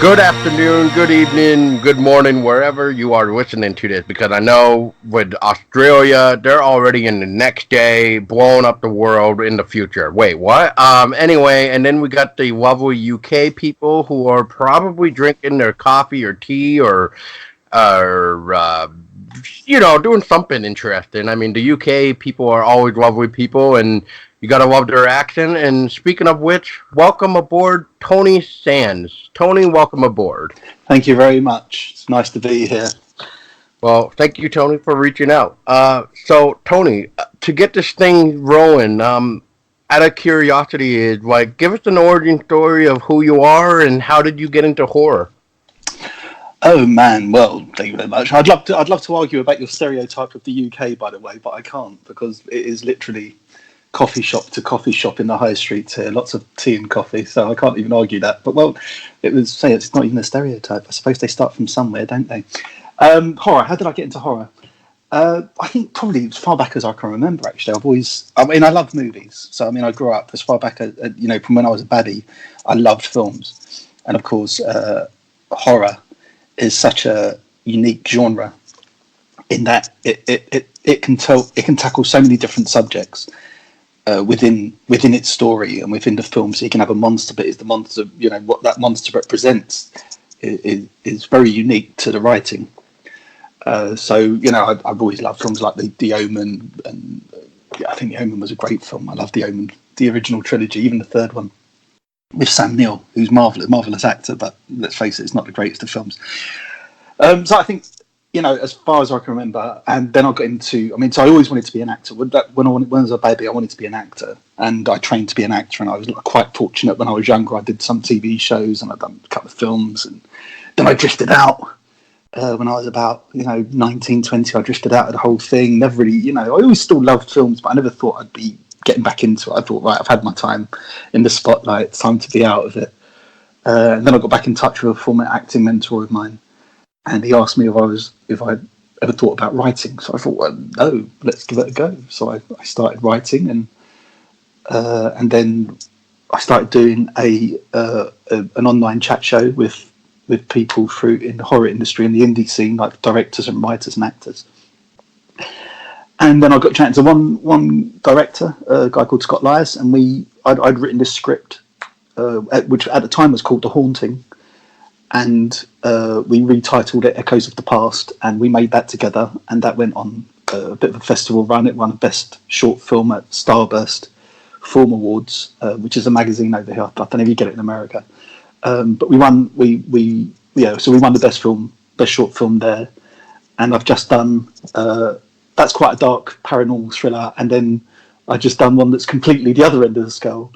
Good afternoon, good evening, good morning, wherever you are listening to this, because I know with Australia, they're already in the next day, blowing up the world in the future. Wait, what? Anyway, and then we got the lovely UK people who are probably drinking their coffee or tea or doing something interesting. I mean, the UK people are always lovely people, and you gotta love their accent. And speaking of which, welcome aboard, Tony Sands. Tony, welcome aboard. Thank you very much. It's nice to be here. Well, thank you, Tony, for reaching out. So Tony, to get this thing rolling, out of curiosity, is like, give us an origin story of who you are and how did you get into horror. Oh man, well, thank you very much. I'd love to argue about your stereotype of the UK, by the way, but I can't because it is literally coffee shop to coffee shop in the high streets here. Lots of tea and coffee, so I can't even argue that. But well, it's not even a stereotype. I suppose they start from somewhere, don't they? Horror. How did I get into horror? I think probably as far back as I can remember. Actually, I love movies. So I mean, I grew up as far back as from when I was a baddie. I loved films, and of course, horror is such a unique genre in that it can tackle so many different subjects within its story and within the film. So you can have a monster, but is the monster, what that monster represents is very unique to the writing. I've always loved films like the Omen, and I think the Omen was a great film. I love the Omen, the original trilogy, even the third one with Sam Neill, who's marvelous actor, but let's face it, it's not the greatest of films. So I think, as far as I can remember, and then I got into, so I always wanted to be an actor. When I was a baby, I wanted to be an actor, and I trained to be an actor, and I was quite fortunate when I was younger. I did some TV shows, and I'd done a couple of films, and then I drifted out. When I was about, 19, 20, I drifted out of the whole thing. Never really, I always still loved films, but I never thought I'd be getting back into it. I thought, right, I've had my time in the spotlight. It's time to be out of it. And then I got back in touch with a former acting mentor of mine, and he asked me if I'd ever thought about writing. So I thought, well, no, let's give it a go. So I started writing, and then I started doing an online chat show with people in the horror industry, in the indie scene, like directors and writers and actors. And then I got chatting to one director, a guy called Scott Lyas, and I'd written this script, which at the time was called The Haunting, and we retitled it Echoes of the Past, and we made that together, and that went on a bit of a festival run. It won a Best Short Film at Starburst Film Awards, which is a magazine over here. I don't know if you get it in America. But we won. So we won the best short film there, and I've just done. That's quite a dark paranormal thriller, and then I just done one that's completely the other end of the scale,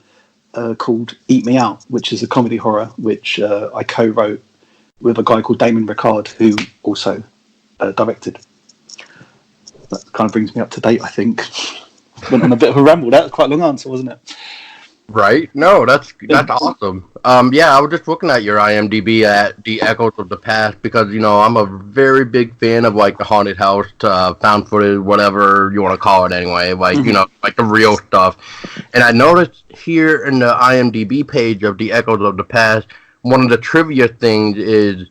called Eat Me Out, which is a comedy horror, which I co-wrote with a guy called Damon Ricard, who also directed. That kind of brings me up to date, I think. Went on a bit of a ramble. That was quite a long answer, wasn't it? Right? No, that's awesome. Yeah, I was just looking at your IMDb at the Echoes of the Past because I'm a very big fan of like the haunted house, found footage, whatever you want to call it. Anyway, like like the real stuff. And I noticed here in the IMDb page of the Echoes of the Past, one of the trivia things is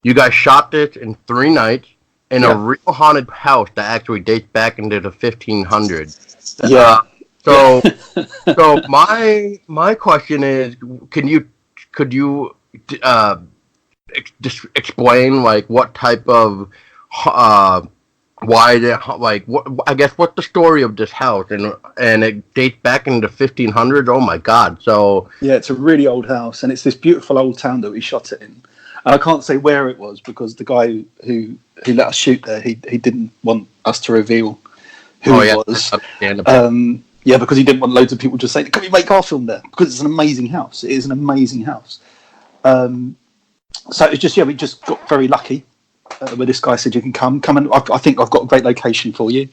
you guys shot this in 3 nights in a real haunted house that actually dates back into the 1500s. Yeah. So my question is, could you just explain like what type of what's the story of this house, and it dates back into the 1500s. Oh my God! So yeah, it's a really old house, and it's this beautiful old town that we shot it in. And I can't say where it was because the guy who let us shoot there, he didn't want us to reveal who it was. Yeah, because he didn't want loads of people just saying, "Can we make our film there?" Because it's an amazing house. It is an amazing house. So it's just we just got very lucky where this guy said, "You can come and I think I've got a great location for you."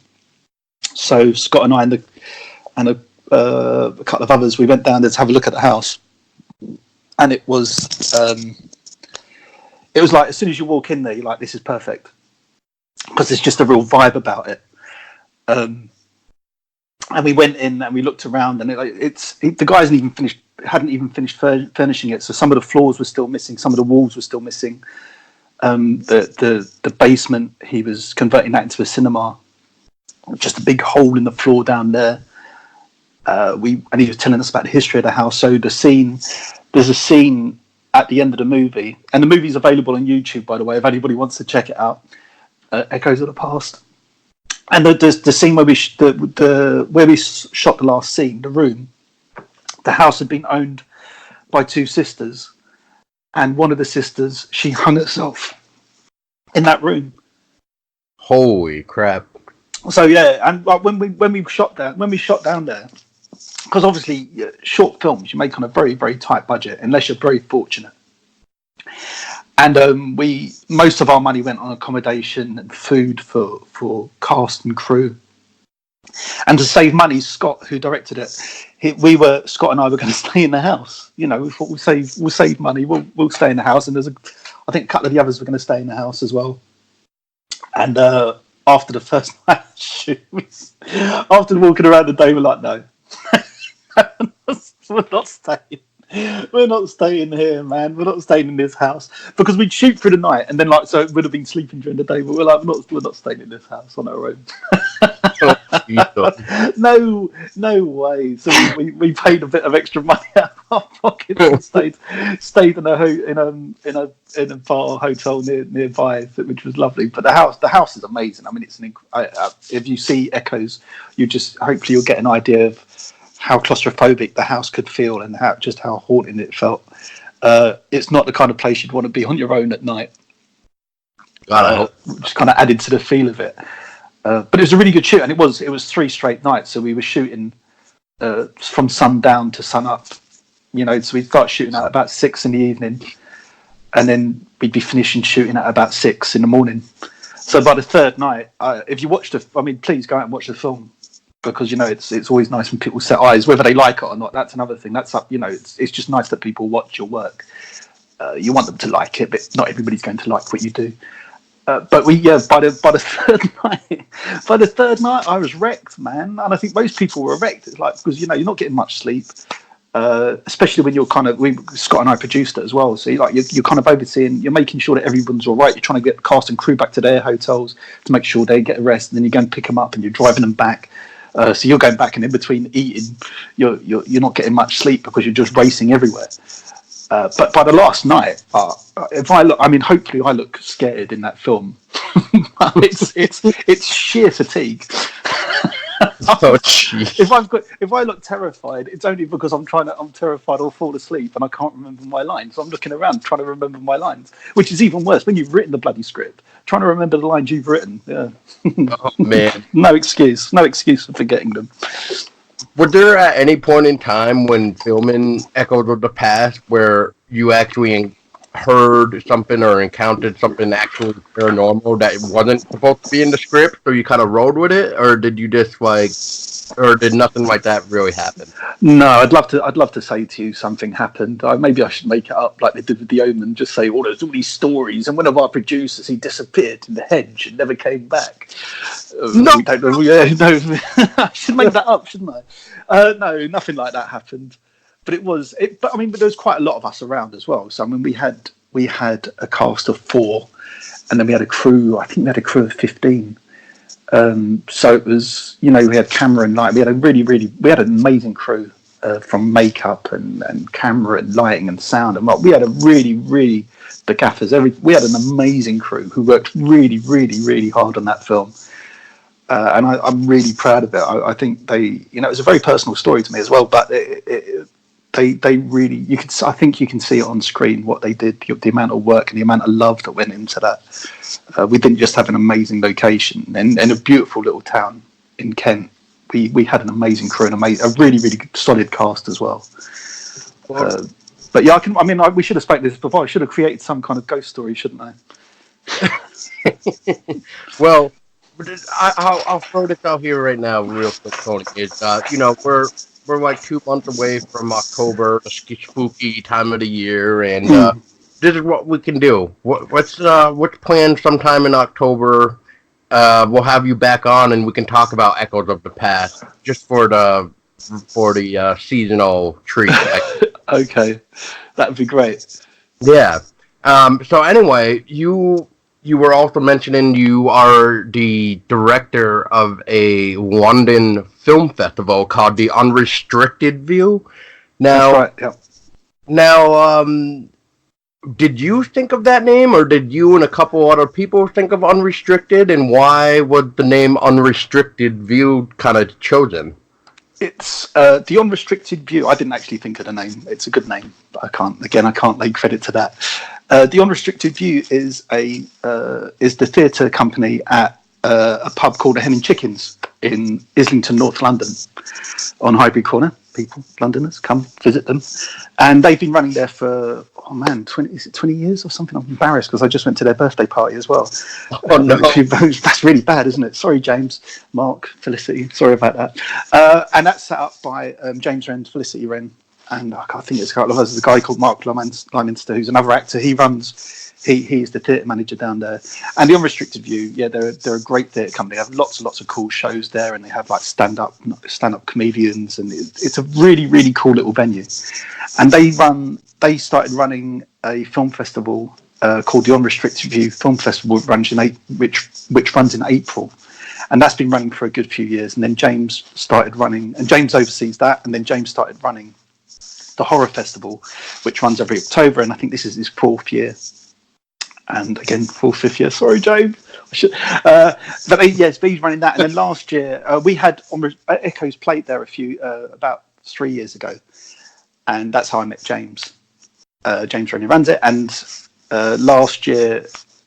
So Scott and I and a couple of others, we went down there to have a look at the house, and it was like as soon as you walk in there, you're like, "This is perfect," because there's just a real vibe about it. And we went in and we looked around, and the guy hadn't even finished furnishing it. So some of the floors were still missing, some of the walls were still missing. The basement, he was converting that into a cinema. Just a big hole in the floor down there. And he was telling us about the history of the house. So there's a scene at the end of the movie, and the movie's available on YouTube, by the way, if anybody wants to check it out. Echoes of the Past. And the scene where we shot the last scene, the room, the house had been owned by two sisters, and one of the sisters, she hung herself in that room. Holy crap! So yeah, and like when we shot down there, because obviously short films you make on a very, very tight budget unless you're very fortunate. And most of our money went on accommodation and food for cast and crew. And to save money, Scott, who directed it, Scott and I were going to stay in the house. You know, we thought we'll save money, we'll stay in the house. And I think a couple of the others were going to stay in the house as well. And after the first night shoot, after walking around the day, we're like, no, we're not staying. We're not staying here, man. We're not staying in this house, because we'd shoot through the night, and then so it would have been sleeping during the day. But we're like, we're not staying in this house on our own. No way. So we paid a bit of extra money out of our pockets and stayed in a bar hotel nearby, which was lovely. But the house is amazing. I mean, if you see Echoes, hopefully you'll get an idea of how claustrophobic the house could feel and how haunting it felt. It's not the kind of place you'd want to be on your own at night. Just kind of added to the feel of it. But it was a really good shoot, and it was 3 straight nights. So we were shooting from sundown to sun up. You know, so we'd start shooting at about 6 in the evening, and then we'd be finishing shooting at about 6 in the morning. So by the third night, if you watch please go out and watch the film. Because it's always nice when people set eyes, whether they like it or not. That's another thing. That's up. It's just nice that people watch your work. You want them to like it, but not everybody's going to like what you do. But by the third night, I was wrecked, man. And I think most people were wrecked. It's like, because you're not getting much sleep, especially when you're Scott and I produced it as well. So you're kind of overseeing, you're making sure that everyone's all right. You're trying to get the cast and crew back to their hotels to make sure they get a rest, and then you go and pick them up, and you're driving them back. So you're going back, and in between eating, you're not getting much sleep because you're just racing everywhere. But by the last night, if I look, hopefully I look scared in that film. it's sheer fatigue. Oh, geez. If I look terrified, it's only because I'm terrified I'll fall asleep and I can't remember my lines. So I'm looking around trying to remember my lines, which is even worse when you've written the bloody script. Trying to remember the lines you've written. Yeah. Oh man. No excuse for forgetting them. Was there at any point in time when filming Echoes of the Past where you actually heard something or encountered something actually paranormal that wasn't supposed to be in the script, so you kind of rode with it, or did you just or did nothing like that really happen? No, I'd love to say to you something happened. Maybe I should make it up like they did with The Omen, just say, there's all these stories, and one of our producers, he disappeared in the hedge and never came back. No, we don't know. Yeah, no, I should make that up, shouldn't I? No, nothing like that happened. But but there was quite a lot of us around as well. So we had a cast of 4, and then we had a crew. I think we had a crew of 15. So it was, we had camera and light. We had we had an amazing crew from makeup and camera and lighting and sound. And we had the gaffers. We had an amazing crew who worked really, really, really hard on that film. And I'm really proud of it. I think it was a very personal story to me as well, but they really, I think you can see it on screen what they did, the amount of work and the amount of love that went into that. We didn't just have an amazing location and a beautiful little town in Kent. We had an amazing crew and a really, really solid cast as well. But yeah, we should have spoken this before. I should have created some kind of ghost story, shouldn't I? Well, I'll throw this out here right now, real quick, Tony. Is we're like 2 months away from October, the spooky time of the year, and this is what we can do. What's planned sometime in October? we'll have you back on, and we can talk about Echoes of the Past just for the seasonal treat. Okay, that would be great. Yeah. So anyway, you were also mentioning you are the director of a London film festival called the Unrestricted View. That's Now, right. Yeah. now, did you think of that name, or did you and a couple other people think of Unrestricted, and why was the name Unrestricted View kind of chosen? It's the Unrestricted View. I didn't actually think of the name. It's a good name, but I can't lay credit to that. The Unrestricted View is the theatre company at a pub called the Hen and Chickens in Islington, North London, on Highbury Corner. People, Londoners, come visit them, and they've been running there for 20 years or something. I'm embarrassed because I just went to their birthday party as well. Oh no! That's really bad, isn't it? Sorry, James, Mark, Felicity. Sorry about that. And that's set up by James Wren, Felicity Wren, and I think it's a couple of us. There's a guy called Mark Lyminster, who's another actor. He's the theatre manager down there. And the Unrestricted View, yeah, they're a great theatre company. They have lots and lots of cool shows there, and they have like stand-up comedians, and it's a really, really cool little venue. And they started running a film festival called the Unrestricted View Film Festival, which runs in April. And that's been running for a good few years. And then James started running, and James oversees that, and then James started running the Horror Festival, which runs every October, and I think this is his fourth year. And again, fourth, fifth year. Sorry, James. But he's running that. And then last year, we had Echoes played there about 3 years ago, and that's how I met James. James Rennie runs it, and last year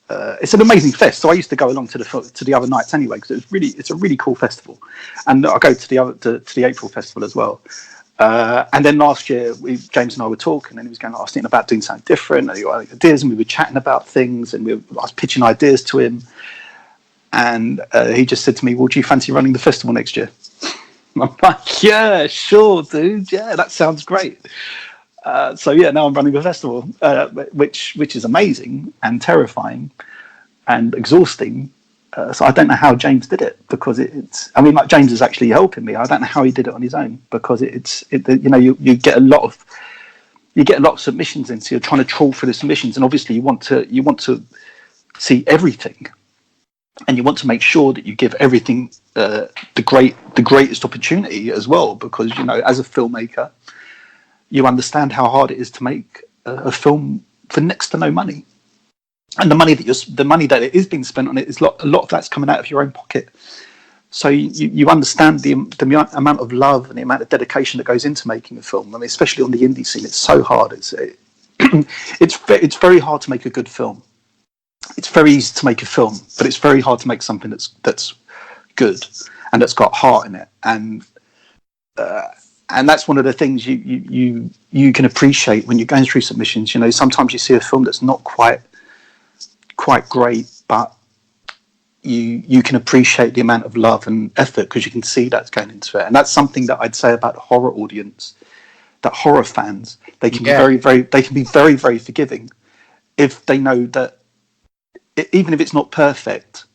it's an amazing fest. So I used to go along to the other nights anyway because it's a really cool festival, and I go to the April festival as well. And then last year, James and I were talking, and he was going, I was thinking about doing something different, and he had ideas, and we were chatting about things, and I was pitching ideas to him, and he just said to me, well, do you fancy running the festival next year? I'm like, yeah, sure, dude, yeah, that sounds great. So yeah, now I'm running a festival, which is amazing and terrifying and exhausting. So I don't know how James did it because like James is actually helping me. I don't know how he did it on his own because you get a lot of submissions in, so you're trying to trawl through the submissions, and obviously you want to see everything, and you want to make sure that you give everything the greatest opportunity as well, because as a filmmaker, you understand how hard it is to make a film for next to no money. And the money that it is being spent on it is a lot of that's coming out of your own pocket. So you understand the amount of love and the amount of dedication that goes into making a film. I mean, especially on the indie scene, it's so hard. It's very hard to make a good film. It's very easy to make a film, but it's very hard to make something that's good and that's got heart in it. And that's one of the things you can appreciate when you're going through submissions. Sometimes you see a film that's not quite great, but you can appreciate the amount of love and effort because you can see that's going into it. And that's something that I'd say about the horror audience, that horror fans, they can be very, very forgiving if they know that even if it's not perfect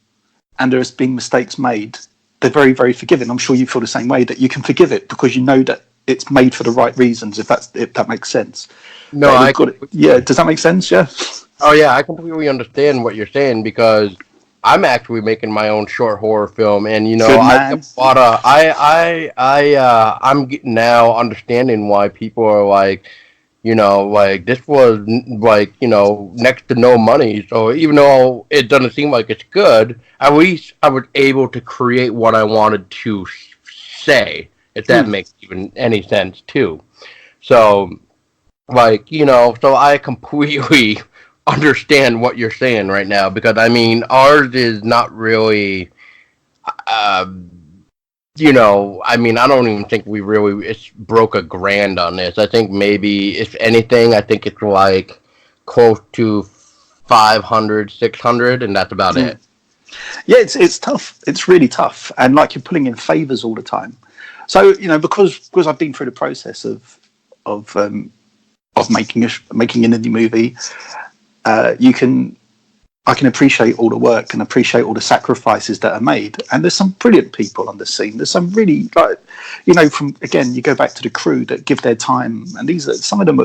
and there's been mistakes made, they're very, very forgiving. I'm sure you feel the same way, that you can forgive it because you know that it's made for the right reasons, if that makes sense. No, does that make sense? Yeah. Oh yeah, I completely understand what you're saying because I'm actually making my own short horror film, and I'm now understanding why people are like, like this was like next to no money. So even though it doesn't seem like it's good, at least I was able to create what I wanted to say, if that makes even any sense too. So so I completely understand what you're saying right now because I mean ours is not really I mean I don't even think it's broke $1,000 on this. I think maybe if anything I think it's like close to 500, 600, and that's about it. Yeah, it's tough. It's really tough, and like you're pulling in favors all the time. So because I've been through the process of making an indie movie, you can I can appreciate all the work and appreciate all the sacrifices that are made. And there's some brilliant people on the scene. There's some really, like, from, again, you go back to the crew that give their time, and these are some of them.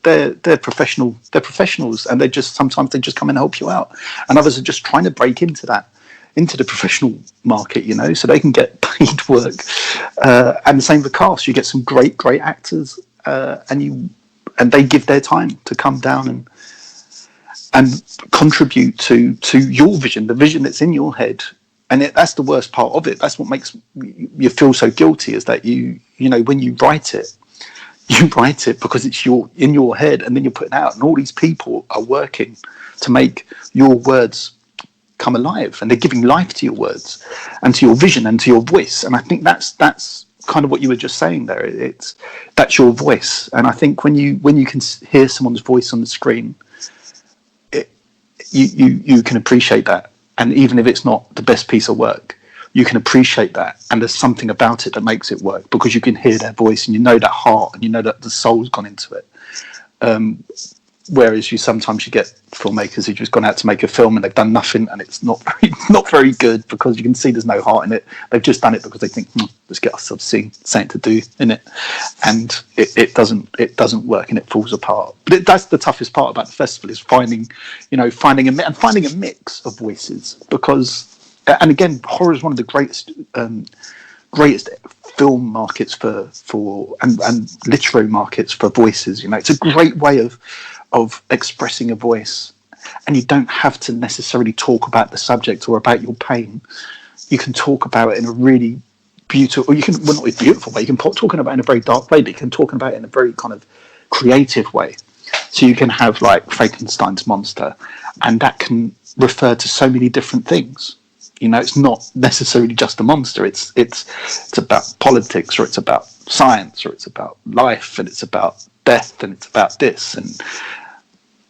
They're professional. They're professionals, and sometimes they just come and help you out. And others are just trying to break into the professional market, so they can get paid work. And the same with cast. You get some great actors, and they give their time to come down and contribute to your vision, the vision that's in your head. And that's the worst part of it. That's what makes you feel so guilty, is that when you write it because it's in your head, and then you're putting out, and all these people are working to make your words come alive, and they're giving life to your words and to your vision and to your voice. And I think that's kind of what you were just saying there. That's your voice. And I think when you can hear someone's voice on the screen, you can appreciate that. And even if it's not the best piece of work, you can appreciate that. And there's something about it that makes it work, because you can hear their voice, and you know that heart, and you know that the soul's gone into it. Whereas sometimes you get filmmakers who've just gone out to make a film and they've done nothing, and it's not very good, because you can see there's no heart in it. They've just done it because they think, let's get ourselves something to do in it, and it doesn't work, and it falls apart. But that's the toughest part about the festival, is finding a mix of voices, because, and again, horror is one of the greatest film markets for and literary markets for voices. It's a great way of expressing a voice, and you don't have to necessarily talk about the subject or about your pain. You can talk about it in a really beautiful, or you can, well, not a beautiful way, you can talk about it in a very dark way, but you can talk about it in a very kind of creative way. So you can have, like, Frankenstein's monster, and that can refer to so many different things. It's not necessarily just a monster. It's about politics, or it's about science, or it's about life, and it's about death, and it's about this,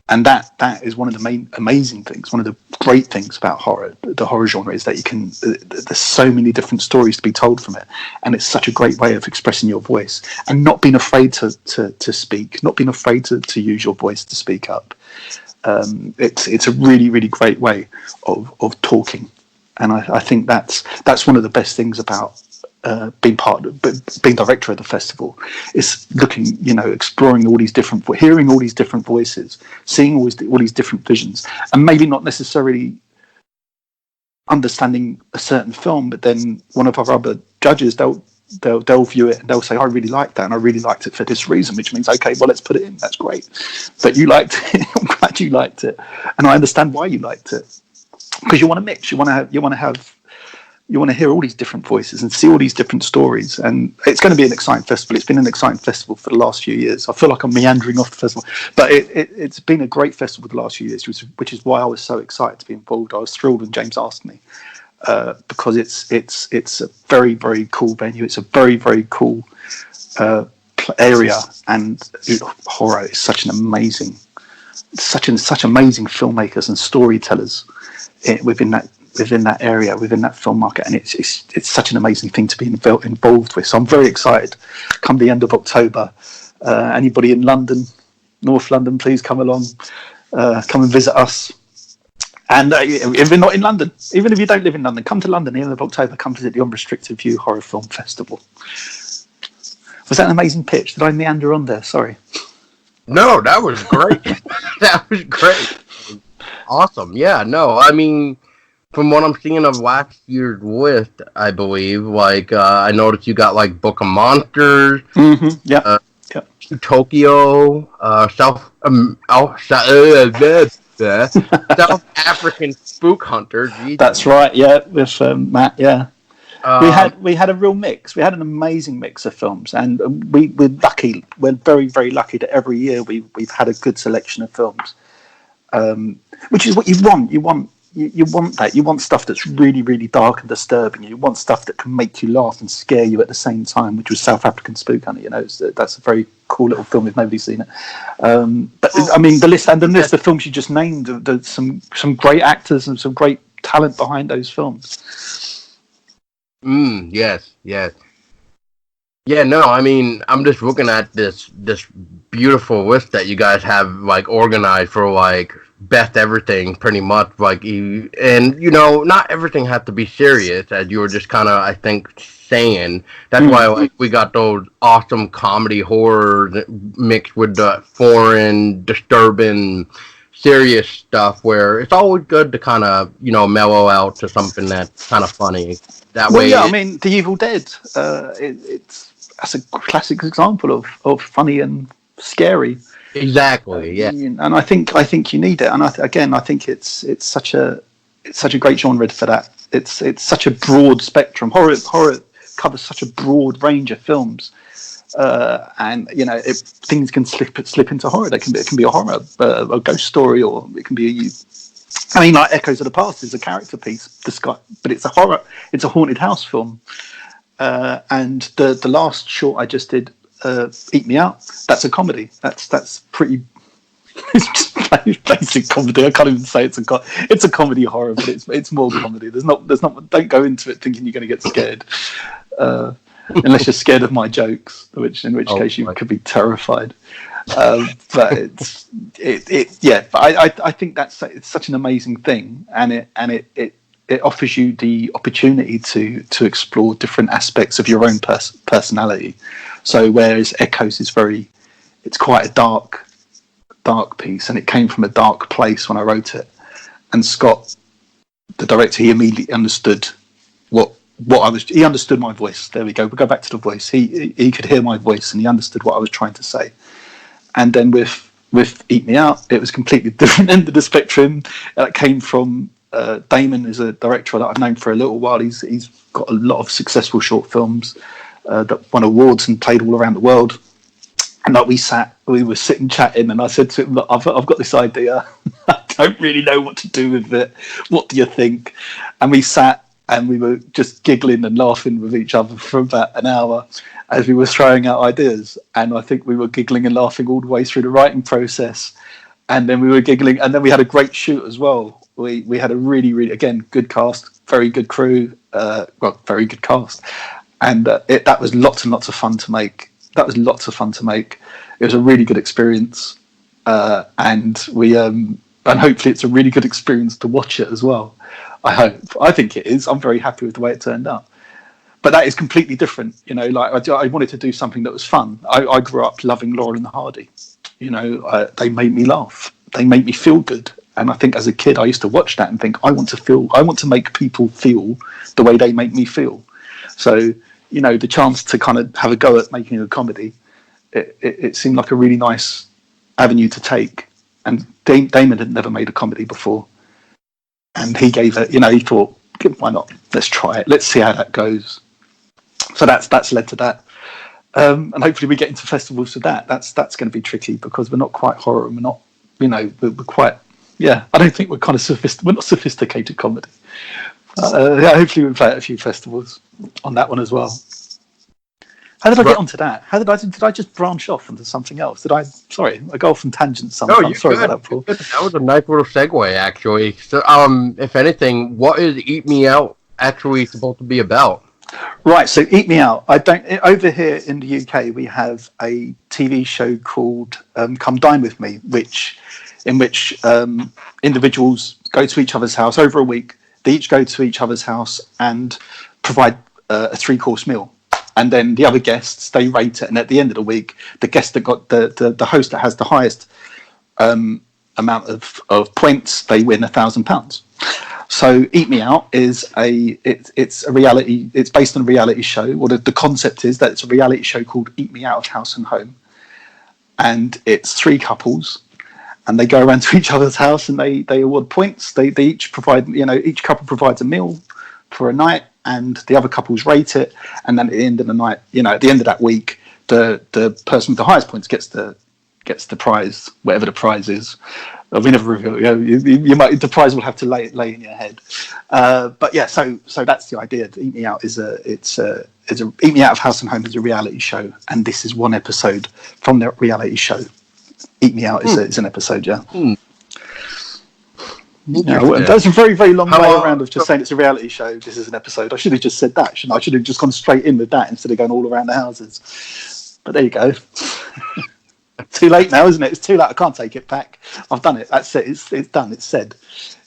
and that is one of the main amazing things. One of the great things about horror, the horror genre, is that there's so many different stories to be told from it, and it's such a great way of expressing your voice and not being afraid to speak, not being afraid to use your voice to speak up. It's a really, really great way of talking. And I think that's one of the best things about being director of the festival, is looking, exploring all these different, hearing all these different voices, seeing all these different visions, and maybe not necessarily understanding a certain film, but then one of our other judges, they'll view it and they'll say, I really liked that, and I really liked it for this reason, which means, okay, well, let's put it in. That's great. But you liked it. I'm glad you liked it, and I understand why you liked it. Because you want to mix, you want to hear all these different voices and see all these different stories, and it's going to be an exciting festival. It's been an exciting festival for the last few years. I feel like I'm meandering off the festival, but it's been a great festival the last few years, which is why I was so excited to be involved. I was thrilled when James asked me, because it's a very, very cool venue. It's a very, very cool area, and horror is such amazing filmmakers and storytellers within that area, within that film market, and it's such an amazing thing to be involved with. So I'm very excited. Come the end of October, anybody in London, North London, please come along, come and visit us. And if you're not in London, even if you don't live in London, come to London the end of October. Come visit the Unrestricted View Horror Film Festival. Was that an amazing pitch? Did I meander on there? Sorry. No, that was great. That was great. Awesome. Yeah, no, I mean, from what I'm seeing of last year's list, I believe, like, I noticed you got, like, Book of Monsters, yeah, Tokyo, South African Spook Hunter. Geez. That's right, yeah, with Matt, yeah. We had a real mix. We had an amazing mix of films, and we're lucky. We're very, very lucky that every year we've had a good selection of films, which is what you want. You want that. You want stuff that's really, really dark and disturbing. You want stuff that can make you laugh and scare you at the same time, which was South African Spook Hunter. That's a very cool little film if nobody's seen it. But I mean, the list of films you just named, there's some great actors and some great talent behind those films. Yes. Yeah, no, I mean, I'm just looking at this beautiful list that you guys have, like, organized for, like, best everything pretty much. Like and not everything has to be serious, as you were just kind of, I think, saying. That's why like we got those awesome comedy horrors mixed with the foreign, disturbing, serious stuff. Where it's always good to kind of mellow out to something that's kind of funny. That Well, yeah, I way, mean, The Evil Dead. That's a classic example of funny and scary. exactly, yeah. And I think you need it. And I think it's such a great genre for that. It's such a broad spectrum. Horror covers such a broad range of films, and things can slip into horror. It can be a horror, a ghost story, or it can be like Echoes of the Past is a character piece, but it's a horror. It's a haunted house film. And the last short I just did, Eat Me Out, that's a comedy. That's pretty. It's just basic comedy. I can't even say it's a comedy horror, but it's more comedy. There's not. Don't go into it thinking you're going to get scared, unless you're scared of my jokes, in which case you could be terrified. But I think it's such an amazing thing, and it offers you the opportunity to explore different aspects of your own personality. So whereas Echoes it's quite a dark piece, and it came from a dark place when I wrote it. And Scott, the director, he immediately understood what I was. He understood my voice. There we go. We'll go back to the voice. He could hear my voice, and he understood what I was trying to say. And then with Eat Me Out, it was completely different end of the spectrum. It came from Damon, is a director that I've known for a little while. He's got a lot of successful short films that won awards and played all around the world. And like we were sitting chatting, and I said to him, "Look, I've got this idea. I don't really know what to do with it. What do you think?" And we sat and we were just giggling and laughing with each other for about an hour as we were throwing out ideas. And I think we were giggling and laughing all the way through the writing process. And then we were giggling, and then we had a great shoot as well. We had a really, really, again, good cast, very good crew, very good cast, and that was lots and lots of fun to make. It was a really good experience, and hopefully it's a really good experience to watch it as well. I think it is. I'm very happy with the way it turned out. But that is completely different, like I wanted to do something that was fun. I grew up loving Laurel and Hardy. They made me laugh. They made me feel good. And I think as a kid, I used to watch that and think, I want to make people feel the way they make me feel. So, the chance to kind of have a go at making a comedy, it seemed like a really nice avenue to take. And Damon had never made a comedy before. And he gave it, he thought, why not? Let's try it. Let's see how that goes. So that's led to that. And hopefully we get into festivals with that. That's going to be tricky because we're not quite horror, and we're not, we're quite, I don't think we're kind of we're not sophisticated comedy. Hopefully we play at a few festivals on that one as well. How did I get onto that? Did I just branch off into something else? Sorry, I go off on tangents sometimes. No, sorry about that, Paul. That was a nice little segue, actually. So, if anything, what is Eat Me Out actually supposed to be about? Right, so Eat Me Out. Over here in the UK, we have a TV show called Come Dine With Me, in which individuals go to each other's house over a week. They each go to each other's house and provide a 3-course meal. And then the other guests, they rate it. And at the end of the week, the guest that got the host that has the highest amount of points, they win £1,000. So Eat Me Out is it's a reality. It's based on a reality show. Well, the concept is that it's a reality show called Eat Me Out of House and Home, and it's 3 couples, and they go around to each other's house and they award points. They each provide, each couple provides a meal for a night, and the other couples rate it. And then at the end of the night, at the end of that week, the person with the highest points gets the prize, whatever the prize is. We never reveal. You might, the prize will have to lay in your head. But yeah, so that's the idea. Eat Me Out Eat Me Out of House and Home is a reality show, and this is one episode from the reality show. Eat Me Out is an episode. Yeah. That's a very, very long way around of just saying it's a reality show. This is an episode. I should have just said that, shouldn't I? I should have just gone straight in with that instead of going all around the houses. But there you go. too late now, isn't it? It's too late. I can't take it back. I've done it. That's it. It's done. It's said.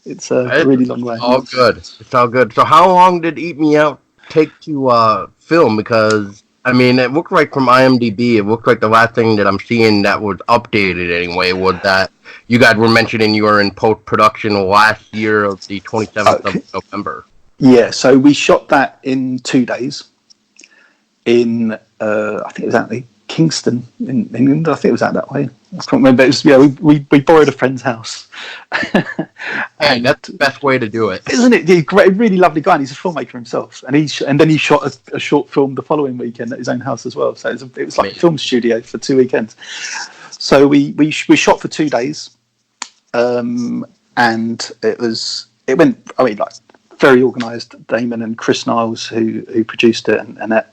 It's a really long way. All good. It's all good. So how long did Eat Me Out take to film? Because I mean, it looked like from IMDb, it looked like the last thing that I'm seeing that was updated anyway was that you guys were mentioning you were in post production last year of the 27th of November. Yeah. So we shot that in 2 days. In I think it was out in Kingston in England. I think it was out that way. I can't remember. It was, we borrowed a friend's house. Hey, that's the best way to do it, isn't it? He's a great, really lovely guy. And he's a filmmaker himself, and then he shot a short film the following weekend at his own house as well. So it was like a film studio for 2 weekends. So we shot for 2 days, and it went. I mean, like very organised. Damon and Chris Niles, who produced it, and Annette.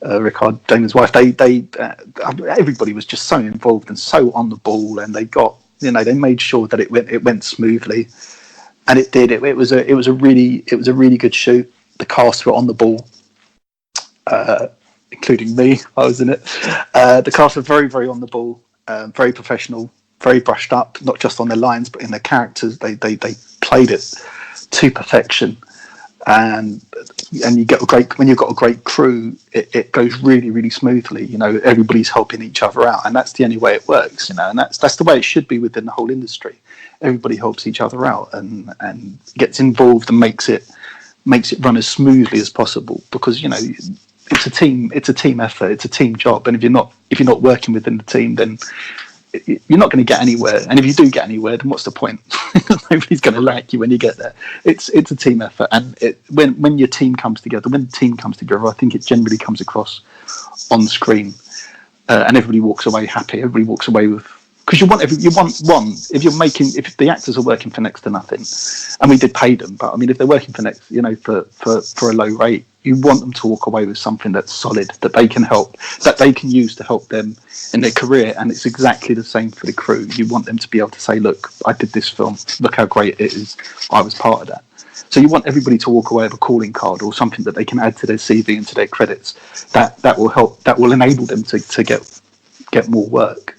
Ricard, Damon's wife, everybody was just so involved and so on the ball, and they got, they made sure that it went smoothly, and it did. It was a really good shoot. The cast were on the ball, including me. I was in it. The cast were very, very on the ball, very professional, very brushed up, not just on their lines but in their characters. They played it to perfection. And you get when you've got a great crew, it goes really, really smoothly. Everybody's helping each other out, and that's the only way it works. And that's the way it should be within the whole industry. Everybody helps each other out and gets involved and makes it run as smoothly as possible, because it's a team effort, it's a team job, and if you're not working within the team, then you're not going to get anywhere. And if you do get anywhere, then what's the point? Nobody's going to like you when you get there. It's a team effort, and when your team comes together, I think it generally comes across on screen, and everybody walks away happy. Everybody walks away with, because you want if the actors are working for next to nothing, and we did pay them, but I mean if they're working for next, for a low rate, you want them to walk away with something that's solid, that they can use to help them in their career. And it's exactly the same for the crew. You want them to be able to say, look, I did this film, look how great it is, I was part of that. So you want everybody to walk away with a calling card or something that they can add to their CV and to their credits, that will help, that will enable them to get more work.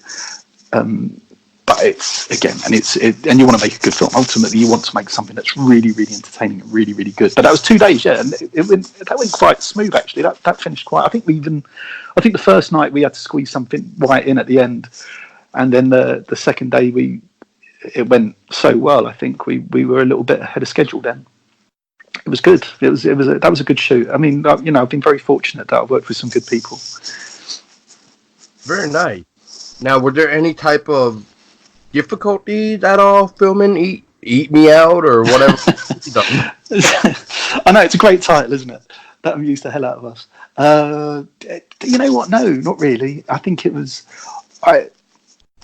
But it's, again, and you want to make a good film. Ultimately, you want to make something that's really, really entertaining and really, really good. But that was 2 days, yeah, and that went quite smooth actually. That finished quite. I think the first night we had to squeeze something right in at the end, and then the second day it went so well. I think we were a little bit ahead of schedule then. It was good. That was a good shoot. I mean, I've been very fortunate that I've worked with some good people. Very nice. Now, were there any type of difficulties at all filming Eat Me Out or whatever? I know, it's a great title, isn't it? That amused the hell out of us. You know what? No, not really. I think it was.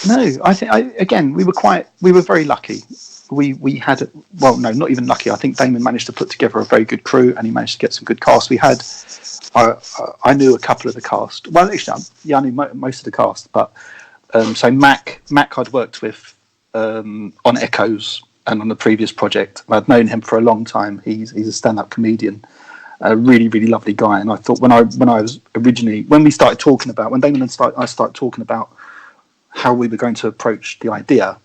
Again, we were very lucky. We had, well, no, not even lucky. I think Damon managed to put together a very good crew, and he managed to get some good cast. We had, I knew a couple of the cast. Well, actually, I knew most of the cast, but. So Mac I'd worked with on Echoes and on the previous project. I'd known him for a long time. He's a stand-up comedian, a really, really lovely guy. And I thought when we started talking about, when Damon and I started talking about how we were going to approach the idea,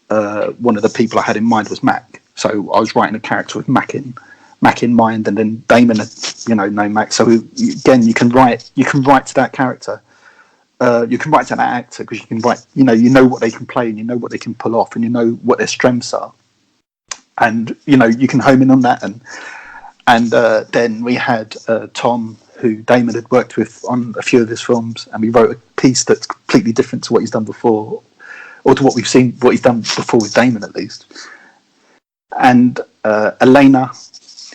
one of the people I had in mind was Mac. So I was writing a character with Mac in mind, and then Damon had, known Mac. So again, you can write to that character. You can write to that actor, because you can write, you know what they can play, and you know what they can pull off, and you know what their strengths are, and you can home in on that. And then we had Tom, who Damon had worked with on a few of his films, and we wrote a piece that's completely different to what he's done before, or to what we've seen, what he's done before with Damon at least. And Elena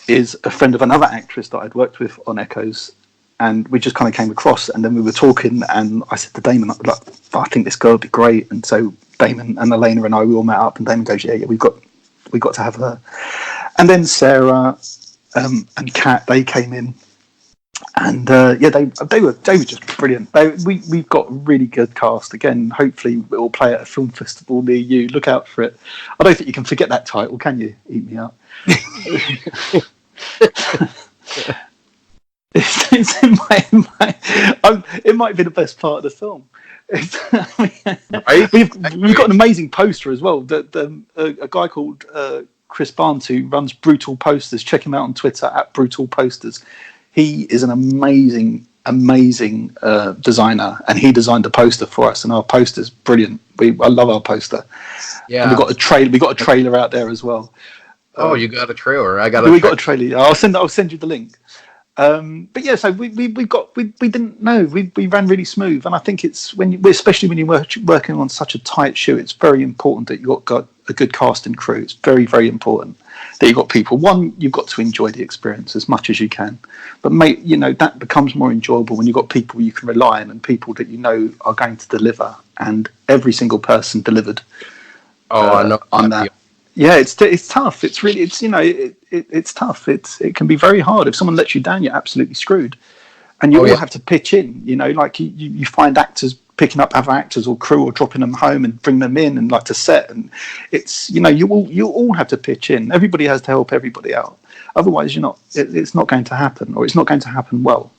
is a friend of another actress that I'd worked with on Echoes. And we just kind of came across, and then we were talking, and I said to Damon, like, I think this girl would be great. And so Damon and Elena and we all met up, and Damon goes, yeah, we've got to have her. And then Sarah and Kat, they came in, and they were just brilliant. We've got a really good cast. Again, hopefully it will play at a film festival near you. Look out for it. I don't think you can forget that title, can you? Eat Me Out. It's it might be the best part of the film. Right? We've got an amazing poster as well. A guy called Chris Barnes, who runs Brutal Posters. Check him out on Twitter at Brutal Posters. He is an amazing designer, and he designed a poster for us. And our poster's brilliant. I love our poster. Yeah. And we got a trailer. We got a trailer out there as well. Oh, you got a trailer. I got. We got a trailer. I'll send you the link. But yeah, so we didn't know. We ran really smooth, and I think it's especially when you're working on such a tight shoot, it's very important that you've got a good cast and crew. It's very, very important that you've got people. One, you've got to enjoy the experience as much as you can, but that becomes more enjoyable when you've got people you can rely on and people that you know are going to deliver. And every single person delivered. I know on that. Yeah, it's tough. It's really it's tough. It can be very hard. If someone lets you down, you're absolutely screwed. And you all have to pitch in. Like you find actors picking up other actors or crew or dropping them home and bring them in and like to set. And it's you all have to pitch in. Everybody has to help everybody out. Otherwise, it's not going to happen, or it's not going to happen well.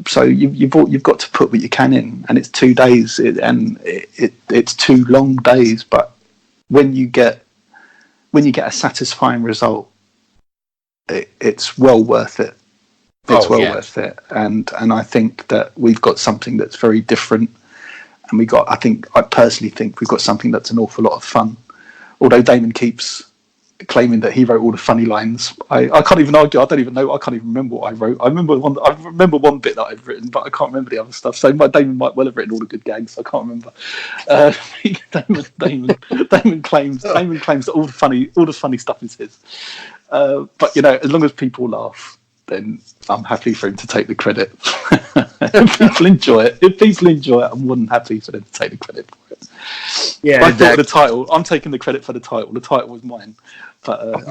So you've got to put what you can in, and it's 2 days, and it's 2 long days. But when you get a satisfying result, it's well worth it. It's worth it, and I think that we've got something that's very different, and I personally think we've got something that's an awful lot of fun. Although Damon keeps claiming that he wrote all the funny lines, I can't even argue. I don't even know. I can't even remember what I wrote. I remember one bit that I've written, but I can't remember the other stuff. So Damon might well have written all the good gags. I can't remember. Damon claims that all the funny stuff is his. But as long as people laugh, then I'm happy for him to take the credit. If people enjoy it, I'm more than happy for them to take the credit for it. Yeah, I thought the title. I'm taking the credit for the title. The title was mine, but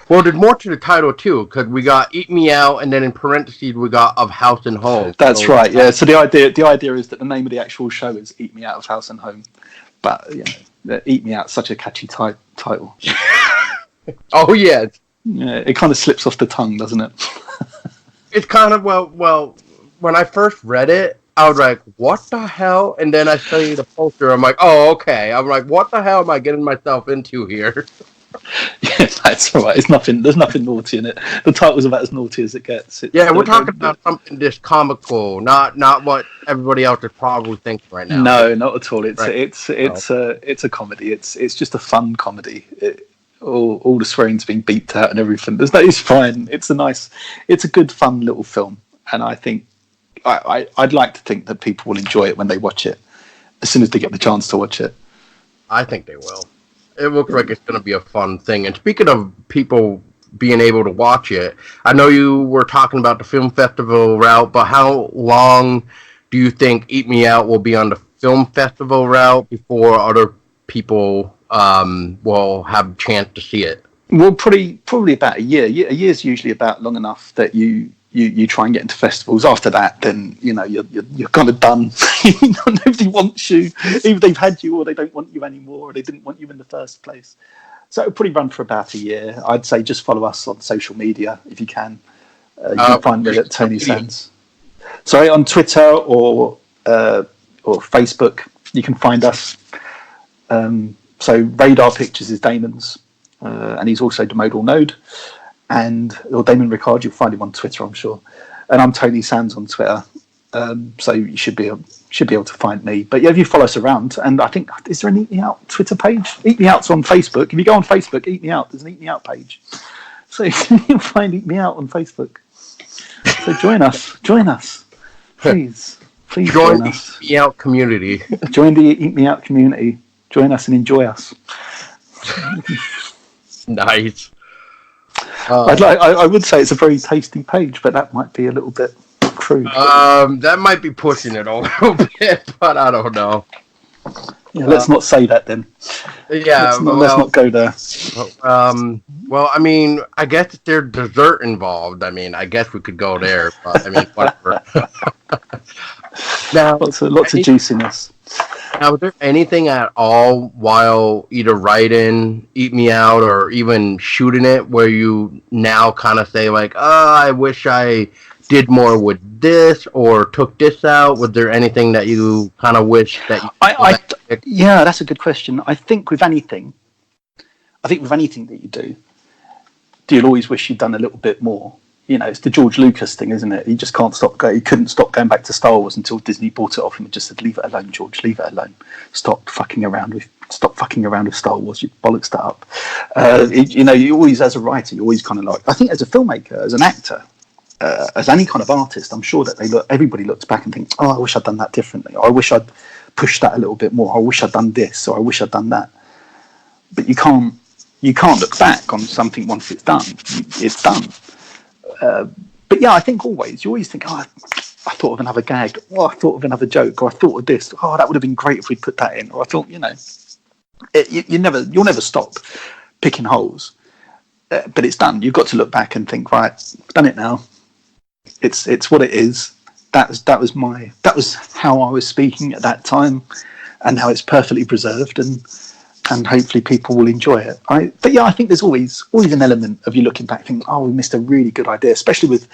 well, there's more to the title too, because we got "Eat Me Out," and then in parentheses we got "Of House and Home." That's right. Yeah. So the idea is that the name of the actual show is "Eat Me Out of House and Home," but "Eat Me Out" such a catchy title. Oh yeah. Yeah, it kind of slips off the tongue, doesn't it? It's kind of well. When I first read it, I was like, "What the hell?" And then I studied the poster. I'm like, "Oh, okay." I'm like, "What the hell am I getting myself into here?" Yeah, that's all right. There's nothing naughty in it. The title's about as naughty as it gets. We're talking about something just comical, not what everybody else is probably thinking right now. No, not at all. It's a comedy. It's just a fun comedy. All the swearing's being beeped out and everything. It's fine. It's a good, fun little film, and I think I'd like to think that people will enjoy it when they watch it, as soon as they get the chance to watch it. I think they will. It looks like it's going to be a fun thing. And speaking of people being able to watch it, I know you were talking about the film festival route, but how long do you think Eat Me Out will be on the film festival route before other people will have a chance to see it? Well, probably about a year. A year's usually about long enough that you try and get into festivals. After that, then you're kind of done. Nobody wants you. Either they've had you, or they don't want you anymore, or they didn't want you in the first place. So it'll probably run for about a year. I'd say just follow us on social media if you can. You can find me at Tony Sands. Sorry, on Twitter or Facebook, you can find us. So Radar Pictures is Damon's, and he's also Demodal Node, or Damon Ricard. You'll find him on Twitter, I'm sure. And I'm Tony Sands on Twitter. So you should be able to find me. But yeah, if you follow us around, and I think, is there an Eat Me Out Twitter page? Eat Me Out's on Facebook. If you go on Facebook, Eat Me Out, there's an Eat Me Out page. So you'll find Eat Me Out on Facebook. So join us, please join us. Eat Me Out community. Join the Eat Me Out community. Join us and enjoy us. Nice. I would say it's a very tasty page, but that might be a little bit crude. That might be pushing it a little bit, but I don't know. Yeah, let's not say that then. Yeah, let's not go there. Well, I mean, I guess if there's dessert involved, I mean, I guess we could go there. But I mean, whatever. Now, lots of juiciness. Now, was there anything at all while either writing, Eat Me Out, or even shooting it where you now kind of say, like, oh, I wish I did more with this or took this out? Was there anything that you kind of wish that you could go I, back and fix? yeah, that's a good question. I think with anything that you do you'll always wish you'd done a little bit more. You know, it's the George Lucas thing, isn't it? He just can't stop going. He couldn't stop going back to Star Wars until Disney bought it off him and just said, "Leave it alone, George. Leave it alone. Stop fucking around with Star Wars. You bollocks that up." You know, you always, as a writer, you always kind of like. I think as a filmmaker, as an actor, as any kind of artist, I'm sure that everybody looks back and thinks, "Oh, I wish I'd done that differently. Or I wish I'd pushed that a little bit more. I wish I'd done this, or I wish I'd done that." But you can't look back on something once it's done. It's done. But yeah, I think you always think, oh, I thought of another gag, or I thought of another joke, or I thought of this. Oh, that would have been great if we'd put that in. Or I thought, you know, you'll never stop picking holes. But it's done. You've got to look back and think, right, I've done it now. It's what it is. That was how I was speaking at that time, and how it's perfectly preserved, and hopefully people will enjoy it. But yeah, I think there's always an element of you looking back thinking, oh, we missed a really good idea, especially with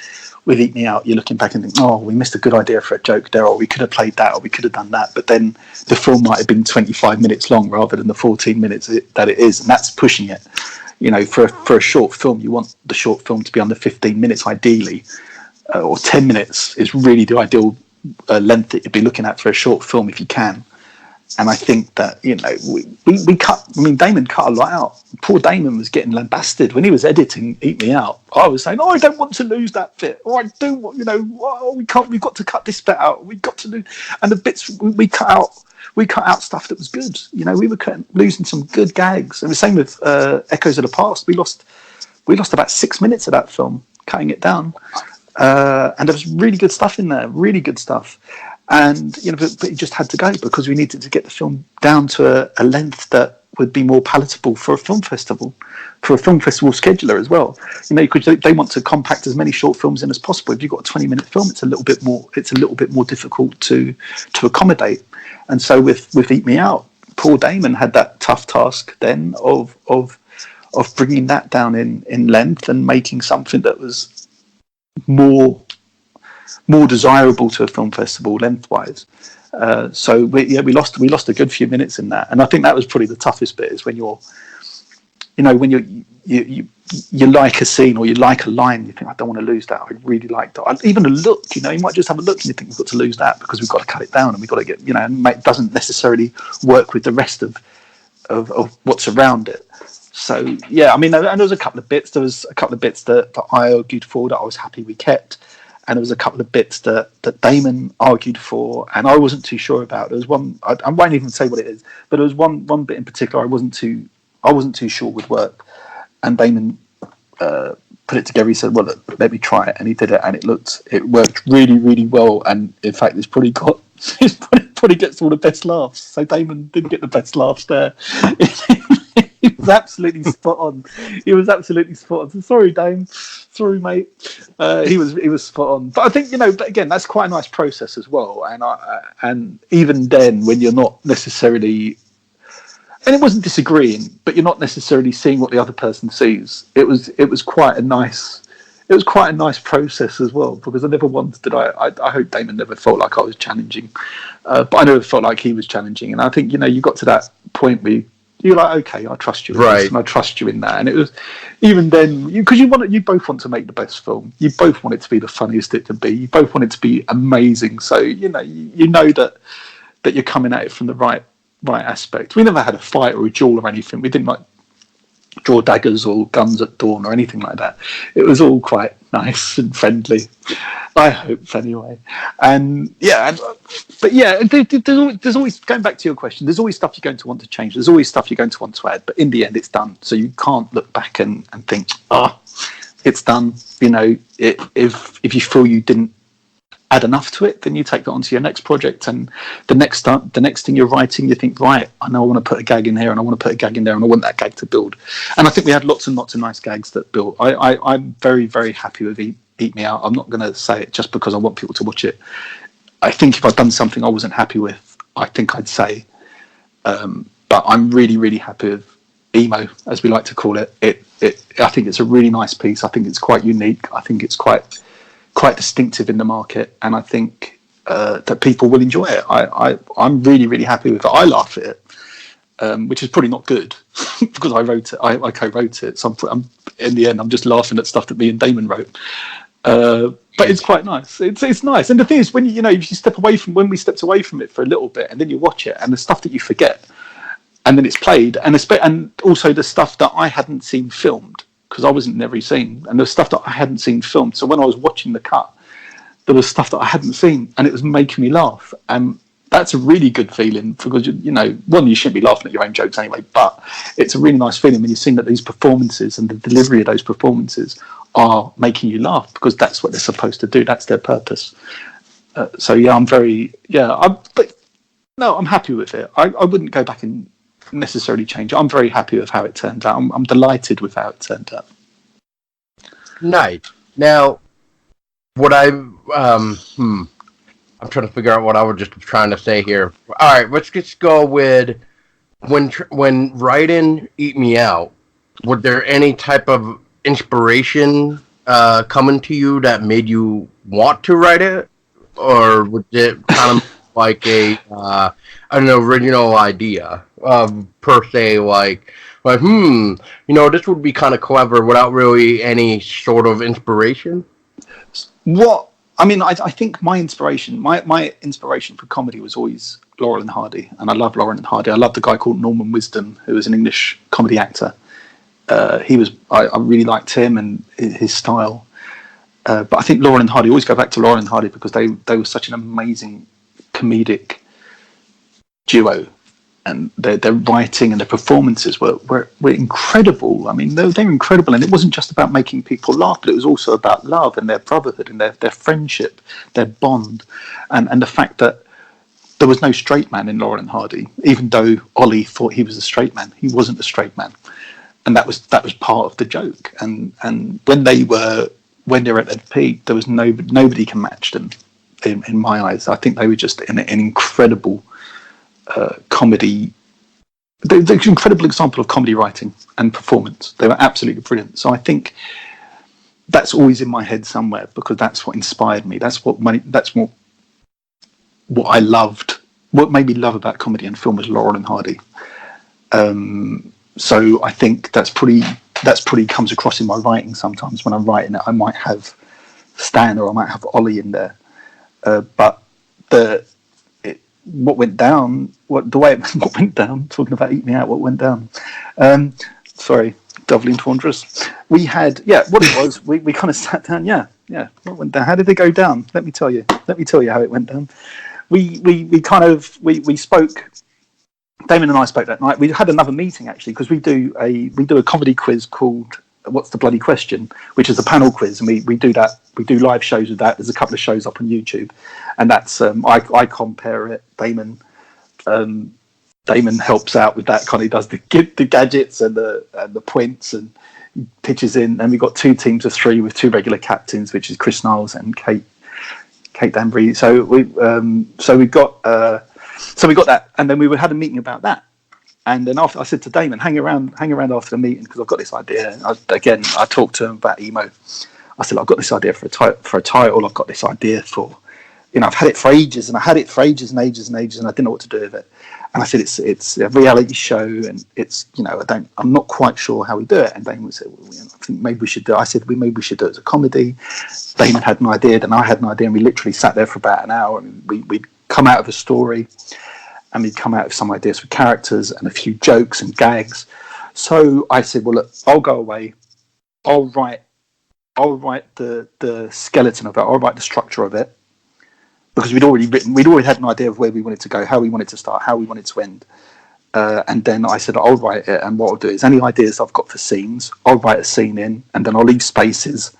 Eat Me Out. You're looking back and thinking, oh, we missed a good idea for a joke there, or we could have played that, or we could have done that. But then the film might have been 25 minutes long rather than the 14 minutes that it is, and that's pushing it. You know, for a short film, you want the short film to be under 15 minutes ideally, or 10 minutes is really the ideal length that you'd be looking at for a short film if you can. And I think that, you know, we cut. I mean, Damon cut a lot out. Poor Damon was getting lambasted when he was editing Eat Me Out. I was saying, "Oh, I don't want to lose that bit. Or I do want, you know, oh, we can't. We've got to cut this bit out. We've got to lose." And the bits we cut out, stuff that was good. You know, we were losing some good gags. And the same with Echoes of the Past. We lost about 6 minutes of that film, cutting it down. And there was really good stuff in there. Really good stuff. And you know, but it just had to go because we needed to get the film down to a length that would be more palatable for a film festival scheduler as well. You know, because they want to compact as many short films in as possible. If you've got a 20-minute film, it's a little bit more difficult to accommodate. And so with Eat Me Out, Paul Damon had that tough task then of bringing that down in length and making something that was more desirable to a film festival lengthwise. So we lost a good few minutes in that, and I think that was probably the toughest bit. Is when you like a scene or you like a line, you think, I don't want to lose that. I really like that. Even a look, you know, you might just have a look and you think we've got to lose that because we've got to cut it down and we've got to get, you know, and it doesn't necessarily work with the rest of what's around it. So yeah, I mean, and there was a couple of bits. There was a couple of bits that I argued for that I was happy we kept. And there was a couple of bits that Damon argued for, and I wasn't too sure about. There was one, I won't even say what it is, but there was one bit in particular I wasn't too sure would work. And Damon put it together. He said, "Well, look, let me try it," and he did it, and it worked really, really well. And in fact, it's probably gets all the best laughs. So Damon didn't get the best laughs there. He was absolutely spot on. So sorry, Dame. Sorry, mate. He was spot on. But I think, you know, but again, that's quite a nice process as well. And even then, when you're not necessarily, and it wasn't disagreeing, but you're not necessarily seeing what the other person sees. It was quite a nice. It was quite a nice process as well, because I never once did I hope Damon never felt like I was challenging, but I never felt like he was challenging. And I think, you know, you got to that point where you're like, okay, I trust you in this, and I trust you in that. And it was even then, because you both want to make the best film. You both want it to be the funniest it can be. You both want it to be amazing. So you know that you're coming at it from the right aspect. We never had a fight or a duel or anything. We didn't like draw daggers or guns at dawn or anything like that. It was all quite nice and friendly, I hope, anyway. And yeah, but yeah, there's always, going back to your question, there's always stuff you're going to want to change. There's always stuff you're going to want to add, but in the end, it's done. So you can't look back and think, it's done. You know, if you feel you didn't add enough to it, then you take that onto your next project, and the next thing you're writing, you think, right, I know I want to put a gag in here, and I want to put a gag in there, and I want that gag to build. And I think we had lots and lots of nice gags that built. I'm very, very happy with Eat Me Out. I'm not going to say it just because I want people to watch it. I think if I'd done something I wasn't happy with, I think I'd say, But I'm really, really happy with emo, as we like to call it. I think it's a really nice piece. I think it's quite unique. I think it's quite distinctive in the market, and I think that people will enjoy it. I'm really, really happy with it. I laugh at it, which is probably not good because I wrote it. I co-wrote it, so I'm in the end I'm just laughing at stuff that me and Damon wrote. But it's quite nice. It's nice, and the thing is, when if you step away from when we stepped away from it for a little bit, and then you watch it, and the stuff that you forget, and then it's played, and also the stuff that I hadn't seen filmed because I wasn't in every scene, and the stuff that I hadn't seen filmed. So when I was watching the cut, there was stuff that I hadn't seen, and it was making me laugh, and that's a really good feeling because one, you shouldn't be laughing at your own jokes anyway, but it's a really nice feeling when you've seen that these performances and the delivery of those performances are making you laugh because that's what they're supposed to do. That's their purpose. So yeah, I'm happy with it. I wouldn't go back and necessarily change it. I'm very happy with how it turned out. I'm delighted with how it turned out. Nice. Now, what I'm trying to figure out what I was just trying to say here. All right, let's just go with when writing Eat Me Out. Was there any type of inspiration coming to you that made you want to write it, or was it kind of like an original idea per se, like this would be kind of clever without really any sort of inspiration? I think my inspiration for comedy was always Laurel and Hardy, and I love Laurel and Hardy. I love the guy called Norman Wisdom, who was an English comedy actor. I really liked him and his style. But I think Laurel and Hardy, always go back to Laurel and Hardy because they were such an amazing comedic duo, and their writing and their performances were incredible. I mean, they're incredible, and it wasn't just about making people laugh, but it was also about love and their brotherhood and their friendship, their bond, and the fact that there was no straight man in Laurel and Hardy, even though Ollie thought he was a straight man. He wasn't a straight man, and that was part of the joke. And when they were at their peak, there was nobody can match them in my eyes. I think they were just an incredible comedy. They're an incredible example of comedy writing and performance. They were absolutely brilliant. So I think that's always in my head somewhere because that's what inspired me. That's what I loved. What made me love about comedy and film was Laurel and Hardy. So I think that's pretty comes across in my writing sometimes. When I'm writing it, I might have Stan or I might have Ollie in there. But what went down, what went down, talking about Eat Me Out, what went down. Sorry, doubling Tawandrous. We had, what it was, we kind of sat down, what went down? How did it go down? Let me tell you how it went down. We spoke, Damon and I spoke that night. We had another meeting actually because we do a comedy quiz called What's the Bloody Question, which is a panel quiz, and we do that. We do live shows with that. There's a couple of shows up on YouTube, and that's I compare it. Damon helps out with that. Kind of does the gadgets and the points and pitches in. And we got 2 teams of 3 with 2 regular captains, which is Chris Niles and Kate Danbury. So we got that, and then we had a meeting about that. And then after, I said to Damon, hang around after the meeting because I've got this idea. I talked to him about emo. I said, I've got this idea for a title. I've got this idea for, I've had it for ages, and I had it for ages and ages and ages, and I didn't know what to do with it. And I said, it's a reality show, and it's, I'm not quite sure how we do it. And Damon said, well, I think maybe we should do it. I said, maybe we should do it as a comedy. Damon had an idea, then I had an idea, and we literally sat there for about an hour, and we'd come out of a story. And we'd come out with some ideas for characters and a few jokes and gags. So I said, well, look, I'll go away. I'll write the skeleton of it. I'll write the structure of it. Because we'd already had an idea of where we wanted to go, how we wanted to start, how we wanted to end. And then I said, I'll write it. And what I'll do is any ideas I've got for scenes, I'll write a scene in, and then I'll leave spaces.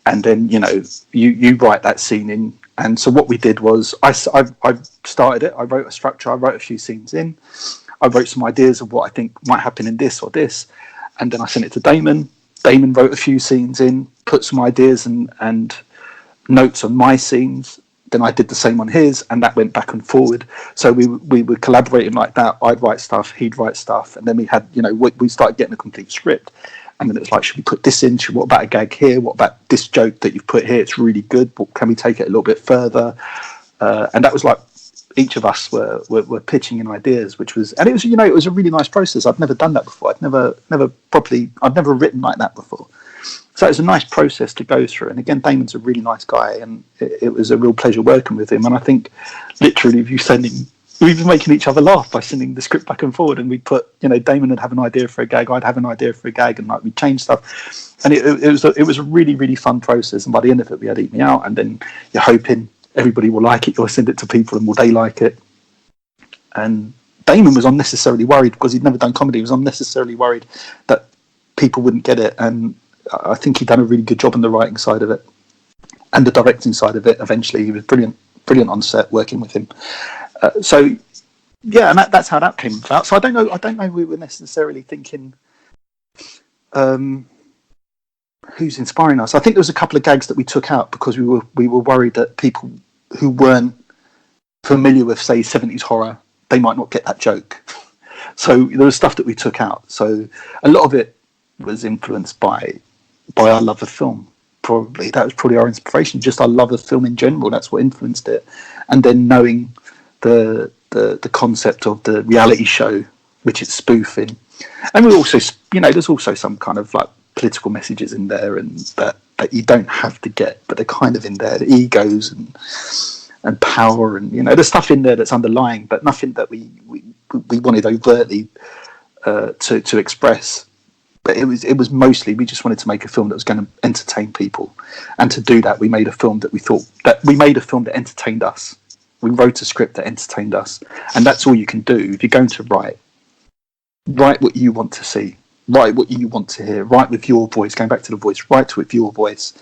And then, you write that scene in. And so what we did was I started it. I wrote a structure. I wrote a few scenes in. I wrote some ideas of what I think might happen in this or this. And then I sent it to Damon. Damon wrote a few scenes in, put some ideas and notes on my scenes. Then I did the same on his, and that went back and forward. So we were collaborating like that. I'd write stuff, he'd write stuff, and then we had, we started getting a complete script. And then it's like, should we put this in? What about a gag here? What about this joke that you've put here? It's really good, but can we take it a little bit further? And that was like, each of us were pitching in ideas, which was, and it was, it was a really nice process. I'd never done that before. I'd never written like that before. So it was a nice process to go through. And again, Damon's a really nice guy, and it was a real pleasure working with him. And I think literally we've been making each other laugh by sending the script back and forward. And we put, Damon would have an idea for a gag, I'd have an idea for a gag, and like we changed stuff. And it was a really, really fun process. And by the end of it, we had Eat Me Out, and then you're hoping everybody will like it. You'll send it to people, and will they like it? And Damon was unnecessarily worried, because he'd never done comedy. He was unnecessarily worried that people wouldn't get it. And I think he'd done a really good job on the writing side of it and the directing side of it. Eventually, he was brilliant on set working with him. So yeah, and that's how that came about. So I don't know. We were necessarily thinking who's inspiring us. I think there was a couple of gags that we took out because we were worried that people who weren't familiar with, say, 70s horror, they might not get that joke. So there was stuff that we took out. So a lot of it was influenced by our love of film. Probably that was probably our inspiration. Just our love of film in general. That's what influenced it. And then knowing the concept of the reality show, which it's spoofing, and we also, there's also some kind of like political messages in there, and that you don't have to get, but they're kind of in there. The egos and power, and there's stuff in there that's underlying, but nothing that we wanted overtly to express. But it was mostly, we just wanted to make a film that was going to entertain people, and to do that, we made a film that entertained us. We wrote a script that entertained us, and that's all you can do if you're going to write what you want to see, write what you want to hear, write with your voice. Going back to the voice, write with your voice,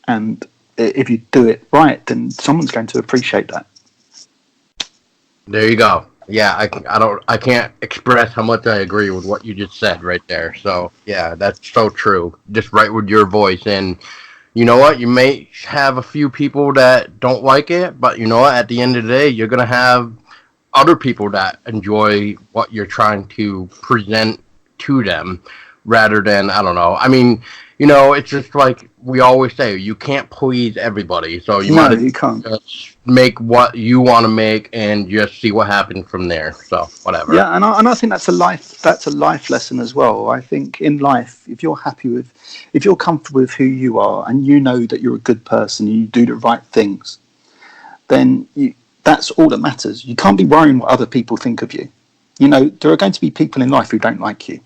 and if you do it right, then someone's going to appreciate that. There you go. Yeah, I can't express how much I agree with what you just said right there. So yeah, that's so true. Just write with your voice, and you know what? You may have a few people that don't like it, but you know what? At the end of the day, you're gonna have other people that enjoy what you're trying to present to them, rather than, I don't know. I mean, it's just like we always say, you can't please everybody. So you can't. Just make what you want to make and just see what happens from there. So whatever. Yeah, and I think that's a life lesson as well. I think in life, if you're comfortable with who you are, and you know that you're a good person, and you do the right things, then that's all that matters. You can't be worrying what other people think of you. There are going to be people in life who don't like you.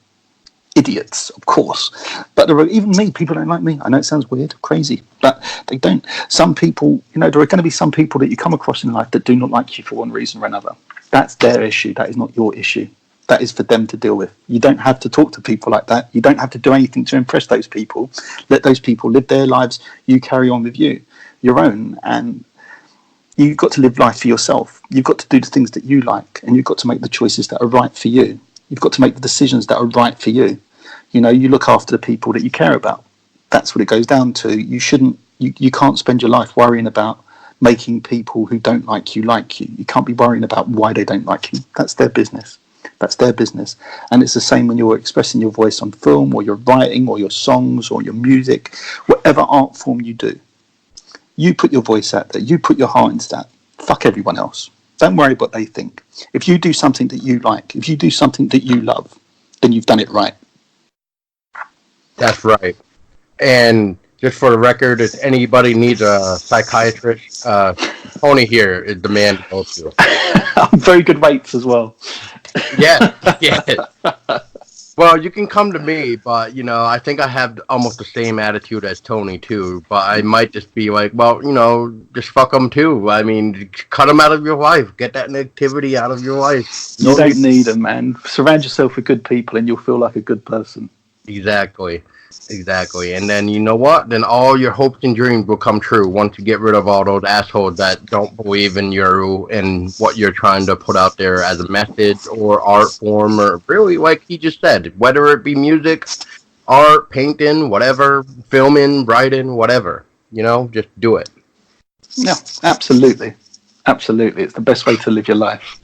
Idiots, of course, but there are, even me, people don't like me. I know it sounds weird, crazy, but they don't. Some people, there are going to be some people that you come across in life that do not like you for one reason or another. That's their issue. That is not your issue. That is for them to deal with. You don't have to talk to people like that. You don't have to do anything to impress those people. Let those people live their lives. You carry on with your own, and you've got to live life for yourself. You've got to do the things that you like, and you've got to make the choices that are right for you. You've got to make the decisions that are right for you. You look after the people that you care about. That's what it goes down to. You can't spend your life worrying about making people who don't like you like you. You can't be worrying about why they don't like you. That's their business. And it's the same when you're expressing your voice on film, or you're writing, or your songs, or your music, whatever art form you do. You put your voice out there. You put your heart into that. Fuck everyone else. Don't worry what they think. If you do something that you like, if you do something that you love, then you've done it right. That's right. And just for the record, if anybody needs a psychiatrist, Tony here is the man to go to. I'm very good rates as well. Yeah. Well, you can come to me, but I think I have almost the same attitude as Tony too. But I might just be like, well, just fuck them too. I mean, cut them out of your life. Get that negativity out of your life. You don't need them, man. Surround yourself with good people, and you'll feel like a good person. Exactly. And then you know what? Then all your hopes and dreams will come true once you get rid of all those assholes that don't believe in you and what you're trying to put out there as a message or art form, or really, like he just said, whether it be music, art, painting, whatever, filming, writing, whatever. Just do it. Yeah, absolutely. Absolutely. It's the best way to live your life.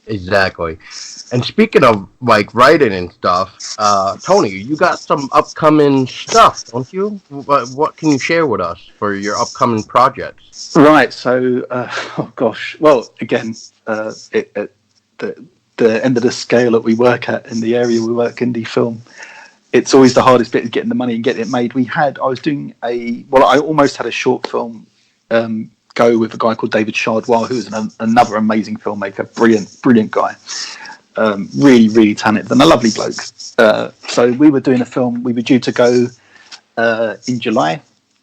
Exactly. And speaking of like writing and stuff, Tony, you got some upcoming stuff, don't you? What can you share with us for your upcoming projects? Right. So, oh gosh. Well, again, the the end of the scale that we work at in the area we work, indie film, it's always the hardest bit of getting the money and getting it made. I was doing I almost had a short film go with a guy called David Chardwell, who is another amazing filmmaker, brilliant guy, really talented and a lovely bloke. So we were doing a film. We were due to go in July,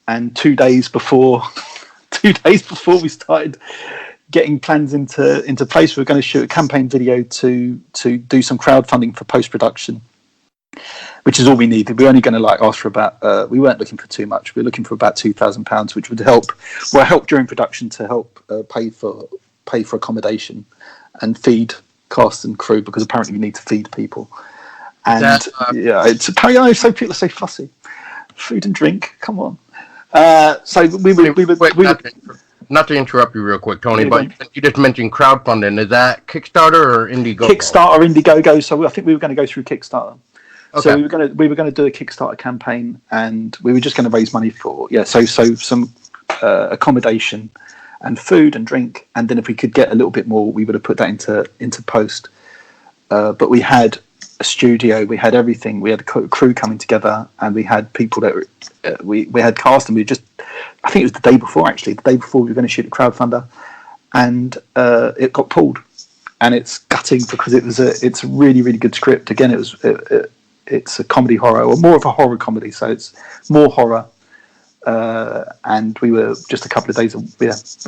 and 2 days before 2 days before we started getting plans into place, we were going to shoot a campaign video to do some crowdfunding for post production, which is all we needed. We were only going to ask for about. We weren't looking for too much. We were looking for about £2,000, which would help during production to help pay for accommodation and feed cast and crew, because apparently we need to feed people. And That it's apparently so people are so fussy. Food and drink, come on. So we not to interrupt you real quick, Tony, Yeah, but you just mentioned crowdfunding. Is that Kickstarter or Indiegogo? Kickstarter, Indiegogo. So I think we were going to go through Kickstarter. Okay. So we were going to do a Kickstarter campaign, and we were just going to raise money for so some accommodation and food and drink, and then if we could get a little bit more, we would have put that into post. But we had a studio, we had everything, we had a crew coming together, and we had people that we had cast, and we just, I think it was the day before we were going to shoot a crowdfunder, and it got pulled, and it's gutting because it's a really good script. Again, it's a comedy horror, or more of a horror comedy, so it's more horror. And we were just a couple of days,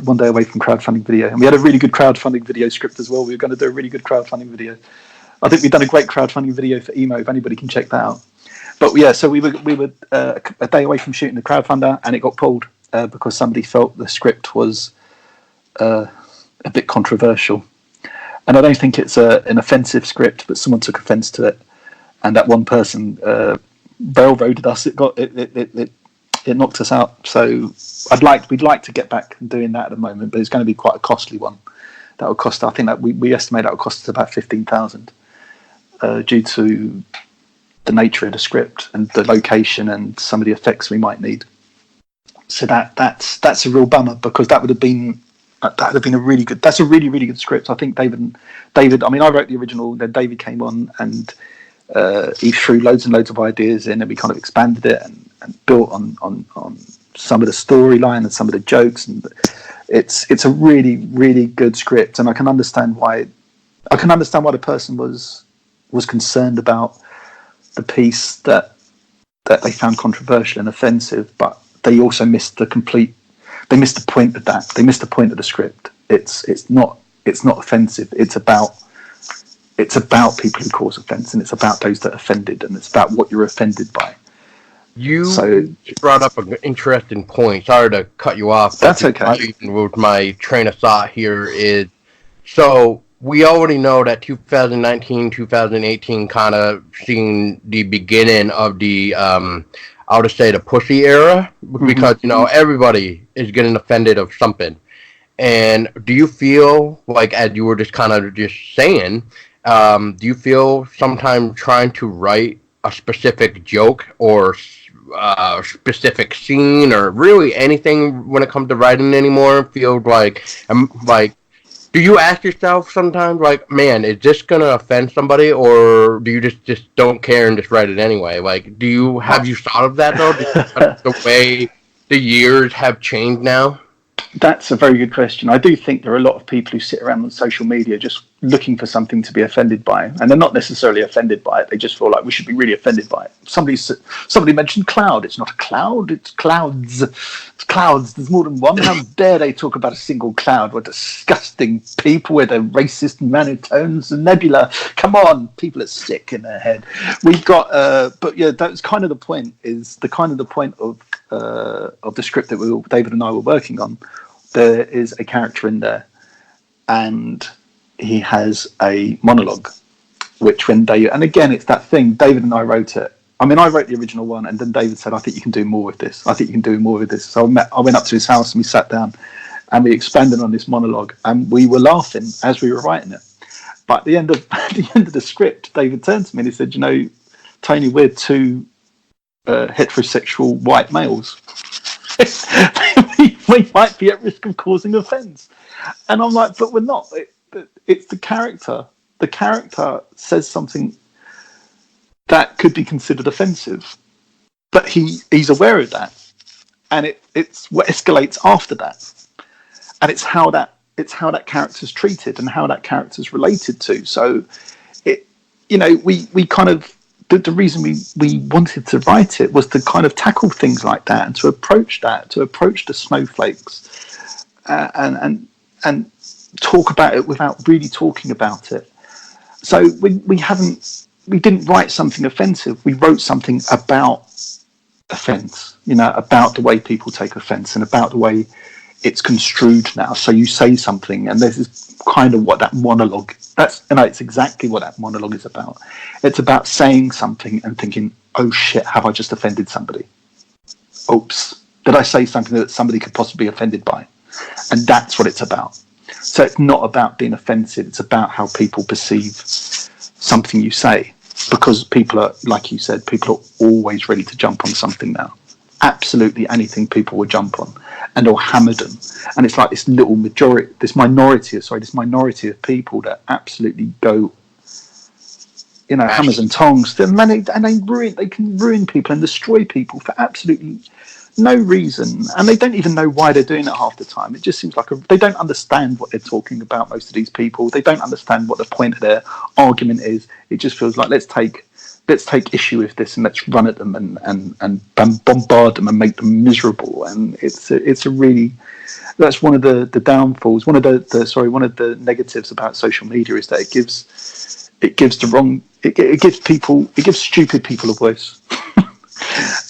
one day away from crowdfunding video, and we had a really good crowdfunding video script as well. We were going to do a really good crowdfunding video. I think we've done a great crowdfunding video for Emo, if anybody can check that out. But yeah, so we were a day away from shooting the crowdfunder, and it got pulled because somebody felt the script was a bit controversial. And I don't think it's an offensive script, but someone took offence to it, and that one person railroaded us. It knocked us out. So we'd like to get back and doing that at the moment, but it's going to be quite a costly one. That will cost. I think that we estimate that will cost us about 15,000, due to the nature of the script and the location and some of the effects we might need. So that's a real bummer, because that would have been a really good. That's a really good script. I think David. I mean, I wrote the original. Then David came on and he threw loads and loads of ideas in, and we kind of expanded it and built on some of the storyline and some of the jokes, and it's a really good script. And I can understand why the person was concerned about the piece that they found controversial and offensive, but they also missed the point of that. They missed the point of the script. It's not offensive. It's about people who cause offence, and it's about those that are offended, and it's about what you're offended by. You brought up an interesting point. Sorry to cut you off. That's okay. With my train of thought here is, so we already know that 2019, 2018 kind of seen the beginning of the, I would say, the pussy era, because, everybody is getting offended of something. And do you feel like, as you were just kind of just saying, do you feel sometimes trying to write a specific joke or specific scene, or really anything when it comes to writing anymore, feels like, do you ask yourself sometimes, like, man, is this gonna offend somebody, or do you just don't care and just write it anyway? Like, have you thought of that though? The way the years have changed now? That's a very good question. I do think there are a lot of people who sit around on social media just looking for something to be offended by, and they're not necessarily offended by it. They just feel like we should be really offended by it. Somebody mentioned cloud. It's not a cloud. It's clouds. It's clouds. There's more than one. How dare they talk about a single cloud? What disgusting people with their racist monotones and nebula. Come on, people are sick in their head. We've got, but yeah, that's kind of the point. Is the point of the script that David and I were working on. There is a character in there, and he has a monologue, which and again, it's that thing. David and I wrote it. I mean, I wrote the original one, and then David said, "I think you can do more with this. I think you can do more with this." So I went up to his house and we sat down, and we expanded on this monologue, and we were laughing as we were writing it. But at the end of the script, David turned to me and he said, Tony, we're two heterosexual white males. we might be at risk of causing offence. And I'm like, but we're not. It's the character. The character says something that could be considered offensive, but he's aware of that, and it's what escalates after that, and it's how that character's treated and how that character's related to. So, we kind of the reason we wanted to write it was to kind of tackle things like that and to approach the snowflakes, and talk about it without really talking about it. So we didn't write something offensive. We wrote something about offence, about the way people take offence and about the way it's construed now. So you say something, and this is kind of what that monologue. It's exactly what that monologue is about. It's about saying something and thinking, "Oh shit, have I just offended somebody? Oops, did I say something that somebody could possibly be offended by?" And that's what it's about. So it's not about being offensive. It's about how people perceive something you say, because people are, like you said, people are always ready to jump on something now. Absolutely anything people will jump on, and they'll hammer them. And it's like this minority of people that absolutely go, hammers and tongs. They can ruin people and destroy people for absolutely no reason, and they don't even know why they're doing it half the time. It just seems like they don't understand what they're talking about. Most of these people, they don't understand what the point of their argument is. It just feels like let's take issue with this and let's run at them and bombard them and make them miserable. And it's a really, that's one of the downfalls. One of the negatives about social media is that it gives stupid people a voice.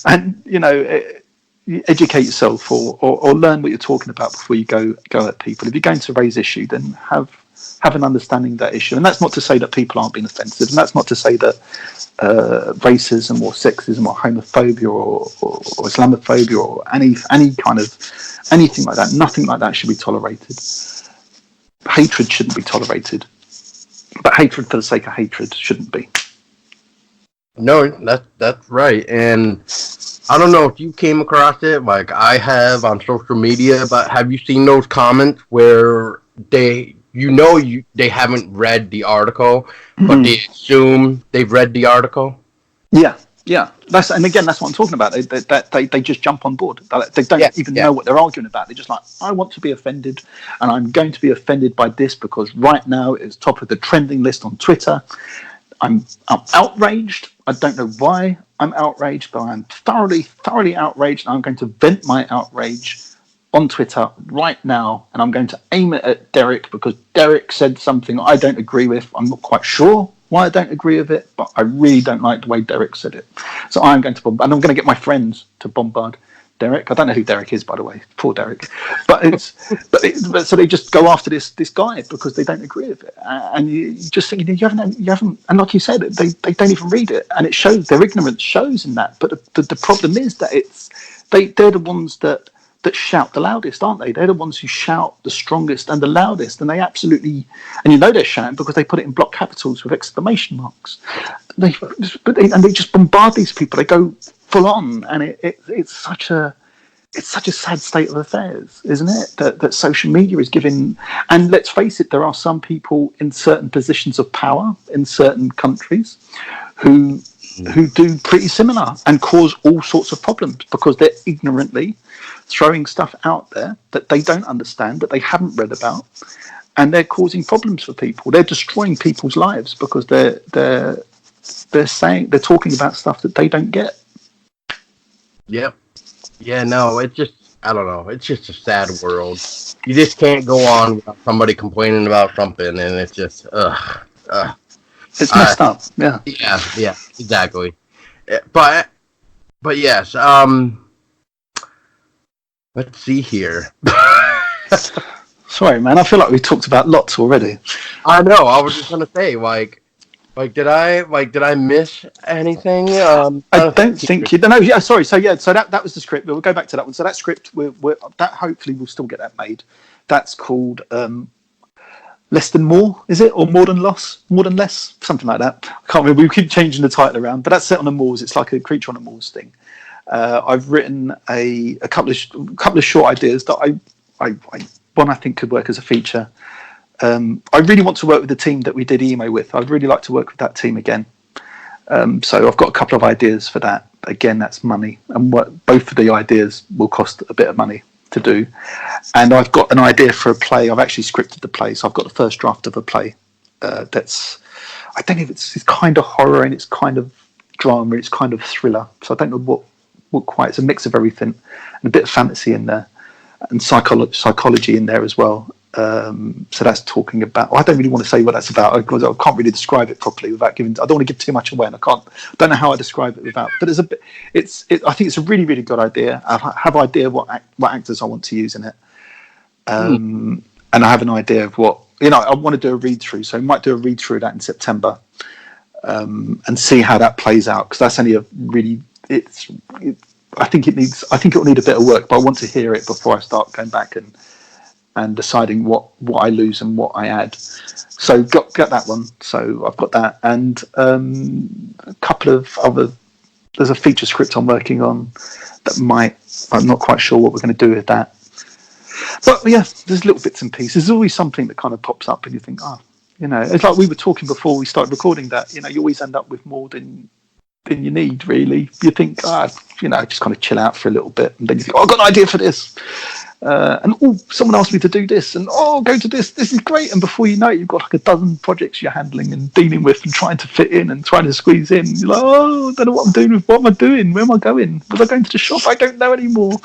And you educate yourself or learn what you're talking about before you go at people. If you're going to raise issue, then have an understanding of that issue. And that's not to say that people aren't being offensive, and that's not to say that racism or sexism or homophobia or Islamophobia or any kind of anything like that, nothing like that should be tolerated. Hatred shouldn't be tolerated, but hatred for the sake of hatred shouldn't be. No, that's right. And I don't know if you came across it like I have on social media, but have you seen those comments where they haven't read the article, but they assume they've read the article? Yeah. That's what I'm talking about. They just jump on board. They don't even know what they're arguing about. They're just like, I want to be offended, and I'm going to be offended by this because right now it's top of the trending list on Twitter. I'm outraged. I don't know why I'm outraged, but I'm thoroughly outraged, and I'm going to vent my outrage on Twitter right now, and I'm going to aim it at Derek because Derek said something I don't agree with. I'm not quite sure why I don't agree with it, but I really don't like the way Derek said it. So I'm going to and I'm going to get my friends to bombard Derek. I don't know who Derek is, by the way. Poor Derek. But so they just go after this guy because they don't agree with it. And you just think, you haven't, and like you said, they don't even read it, and it shows. Their ignorance shows in that. But the problem is that they're the ones that shout the loudest, aren't they? They're the ones who shout the strongest and the loudest, and they absolutely, and they're shouting because they put it in block capitals with exclamation marks. They just bombard these people. They go full on, and it's such a sad state of affairs, isn't it? That social media is giving, and let's face it, there are some people in certain positions of power in certain countries who do pretty similar and cause all sorts of problems because they're ignorantly throwing stuff out there that they don't understand, that they haven't read about, and they're causing problems for people. They're destroying people's lives because they're talking about stuff that they don't get. Yep. Yeah, no, it's just, I don't know, it's just a sad world. You just can't go on without somebody complaining about something, and it's just, It's messed up, yeah. Yeah, exactly. But yes, let's see here. Sorry, man, I feel like we talked about lots already. I know, I was just gonna say, did I miss anything? I don't think you. No, yeah, sorry. So that was the script. We'll go back to that one. So that script, that hopefully we'll still get that made. that's called Less Than More, is it? Or More Than Less? Something like that. I can't remember. We keep changing the title around, but that's set on the moors. It's like a Creature on the Moors thing. I've written a couple of short ideas that I think could work as a feature. I really want to work with the team that we did Emo with. I'd really like to work with that team again. So I've got a couple of ideas for that. Again, that's money, and both of the ideas will cost a bit of money to do. And I've got an idea for a play. I've actually scripted the play, so I've got the first draft of a play. That's, I don't know if it's kind of horror and it's kind of drama, it's kind of thriller. So I don't know what quite. It's a mix of everything, and a bit of fantasy in there, and psychology in there as well. So that's talking about. I don't really want to say what that's about because I can't really describe it properly without giving. I don't want to give too much away, and I don't know how I describe it without. But it's a bit. I think it's a really, really good idea. I have an idea what actors I want to use in it, and I have an idea of what I want to do a read through. So I might do a read through of that in September, and see how that plays out because that's only a really. I think it will need a bit of work, but I want to hear it before I start going back and deciding what I lose and what I add. So got that one. So I've got that, and a couple of other. There's a feature script I'm working on that I'm not quite sure what we're going to do with that. But yeah, there's little bits and pieces. There's always something that kind of pops up, and you think, it's like we were talking before we started recording that. You always end up with more than you need, really. You think, just kind of chill out for a little bit, and then you think, I've got an idea for this. And someone asked me to do this, and go to this. This is great. And before you know it, you've got like a dozen projects you're handling and dealing with, and trying to fit in and trying to squeeze in. You're like, I don't know what I'm doing. What am I doing? Where am I going? Was I going to the shop? I don't know anymore.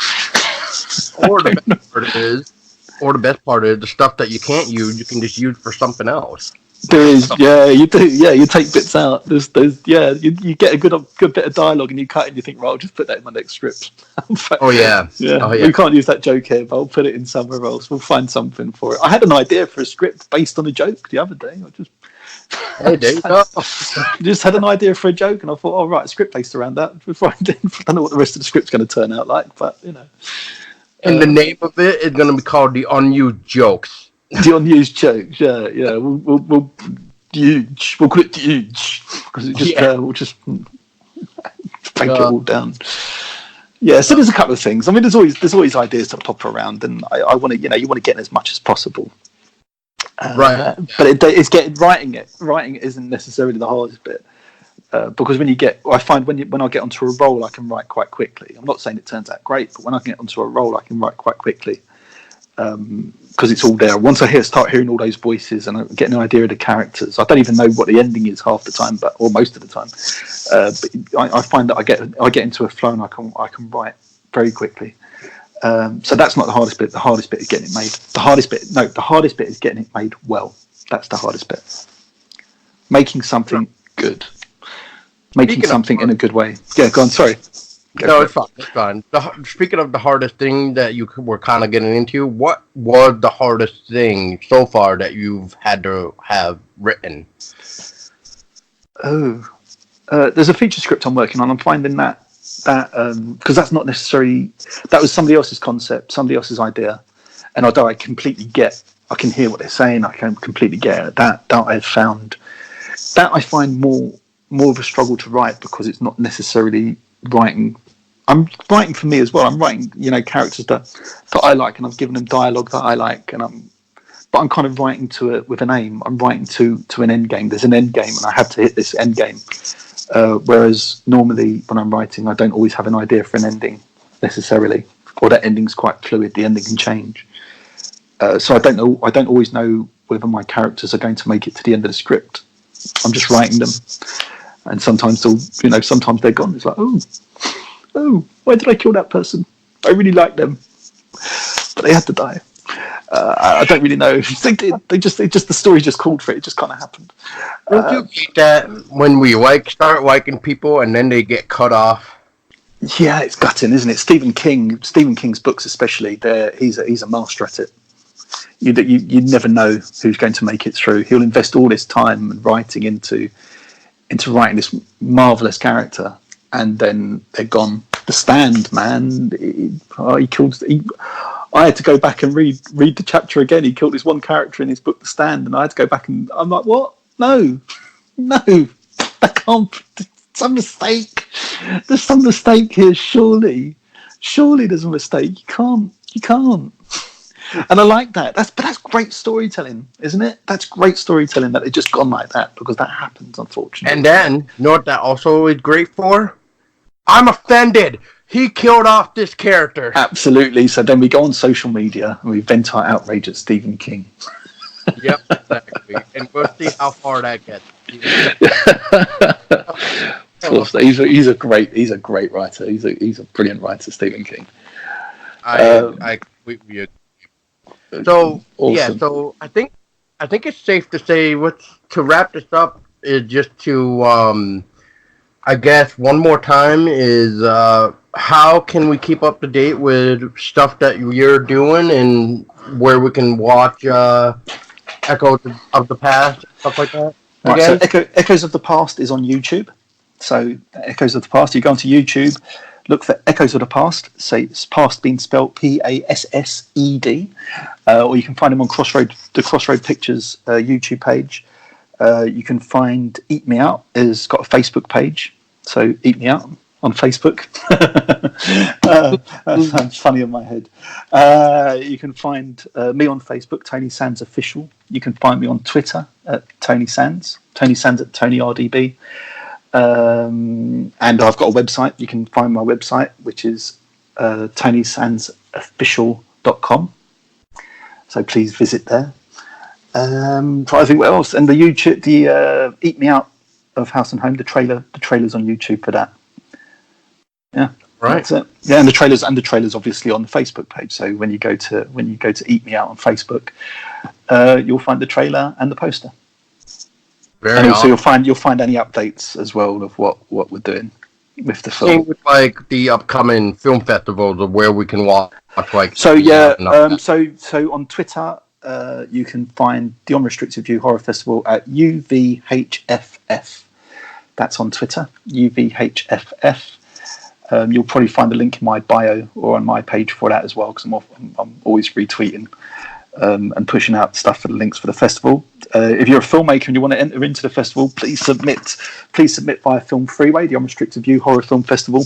Or the best part is the stuff that you can't use, you can just use for something else. There is, you do, you take bits out. You get a good bit of dialogue and you cut it and you think, right, I'll just put that in my next script. We can't use that joke here, but I'll put it in somewhere else. We'll find something for it. I had an idea for a script based on a joke the other day. Just had an idea for a joke and I thought, a script based around that. I don't know what the rest of the script's going to turn out like, but And the name of it is going to be called The Unused Jokes. The unused jokes, yeah. We'll call it huge because we'll just break it all down. Yeah, so there's a couple of things. I mean, there's always ideas that pop around, and I want to, you want to get in as much as possible. Right. But it's getting writing it. Writing it isn't necessarily the hardest bit because I find when I get onto a role, I can write quite quickly. I'm not saying it turns out great, but when I get onto a role, I can write quite quickly. Because it's all there. Once I start hearing all those voices and I get an idea of the characters, I don't even know what the ending is half the time, or most of the time. But I find that I get into a flow and I can write very quickly. So that's not the hardest bit. The hardest bit is getting it made. The hardest bit is getting it made well. That's the hardest bit. Making something good. Making something in a good way. Yeah, go on. Sorry. No, it's fine. Speaking of the hardest thing that you were kind of getting into, what was the hardest thing so far that you've had to have written? There's a feature script I'm working on. I'm finding that because that's not necessarily, that was somebody else's concept, somebody else's idea, and although I can hear what they're saying, I can completely get it. That I've found that I find more of a struggle to write because it's not necessarily writing. I'm writing for me as well. I'm writing, characters that I like, and I've given them dialogue that I like, but I'm kind of writing to it with an aim. I'm writing to an end game. There's an end game, and I have to hit this end game. Whereas normally when I'm writing, I don't always have an idea for an ending necessarily, or that ending's quite fluid. The ending can change. So I don't know. I don't always know whether my characters are going to make it to the end of the script. I'm just writing them, and sometimes sometimes they're gone. It's like, why did I kill that person? I really liked them, but they had to die. I don't really know. They just the story just called for it. It just kind of happened. Don't you get that when we start liking people and then they get cut off? Yeah, it's gutting, isn't it? Stephen King's books especially. He's a master at it. You never know who's going to make it through. He'll invest all his time and writing into writing this marvelous character, and then they're gone. The Stand, man, he killed. I had to go back and read the chapter again. He killed this one character in his book, The Stand, and I had to go back and I'm like, what? No, I can't. Some mistake. There's some mistake here. Surely there's a mistake. You can't. And I like that. But that's great storytelling, isn't it? That's great storytelling that it's just gone like that, because that happens, unfortunately. And then, you know what that also is great for? I'm offended. He killed off this character. Absolutely. So then we go on social media and we vent our outrage at Stephen King. Yep, exactly. And we'll see how far that gets. He's a great writer. He's a brilliant writer, Stephen King. I completely agree. So awesome. Yeah, so I think it's safe to say to wrap this up is just to I guess one more time is how can we keep up to date with stuff that you're doing and where we can watch Echoes of the Past, stuff like that? Right, so Echoes of the Past is on YouTube. So Echoes of the Past, you go onto YouTube, look for Echoes of the Past, say it's past being spelled Passed, or you can find them on the Crossroad Pictures YouTube page. You can find Eat Me Out has got a Facebook page, so Eat Me Out on Facebook. That sounds funny in my head. You can find me on Facebook, Tony Sands Official. You can find me on Twitter at Tony Sands at TonyRDB. And I've got a website. You can find my website, which is TonySandsOfficial.com. So please visit there. Try to think what else. And the YouTube, the Eat Me Out of House and Home, the trailer's on YouTube for that. Yeah, right. That's it. Yeah, and the trailers obviously on the Facebook page. So when you go to Eat Me Out on Facebook, you'll find the trailer and the poster. And also you'll find any updates as well of what we're doing with the film. Same with like the upcoming film festivals of where we can watch like. So yeah, so on Twitter, you can find the Unrestricted View Horror Festival at UVHFF. That's on Twitter, UVHFF. You'll probably find the link in my bio or on my page for that as well, because I'm always retweeting and pushing out stuff for the links for the festival. If you're a filmmaker and you want to enter into the festival, please submit via Film Freeway, the Unrestricted View Horror Film Festival.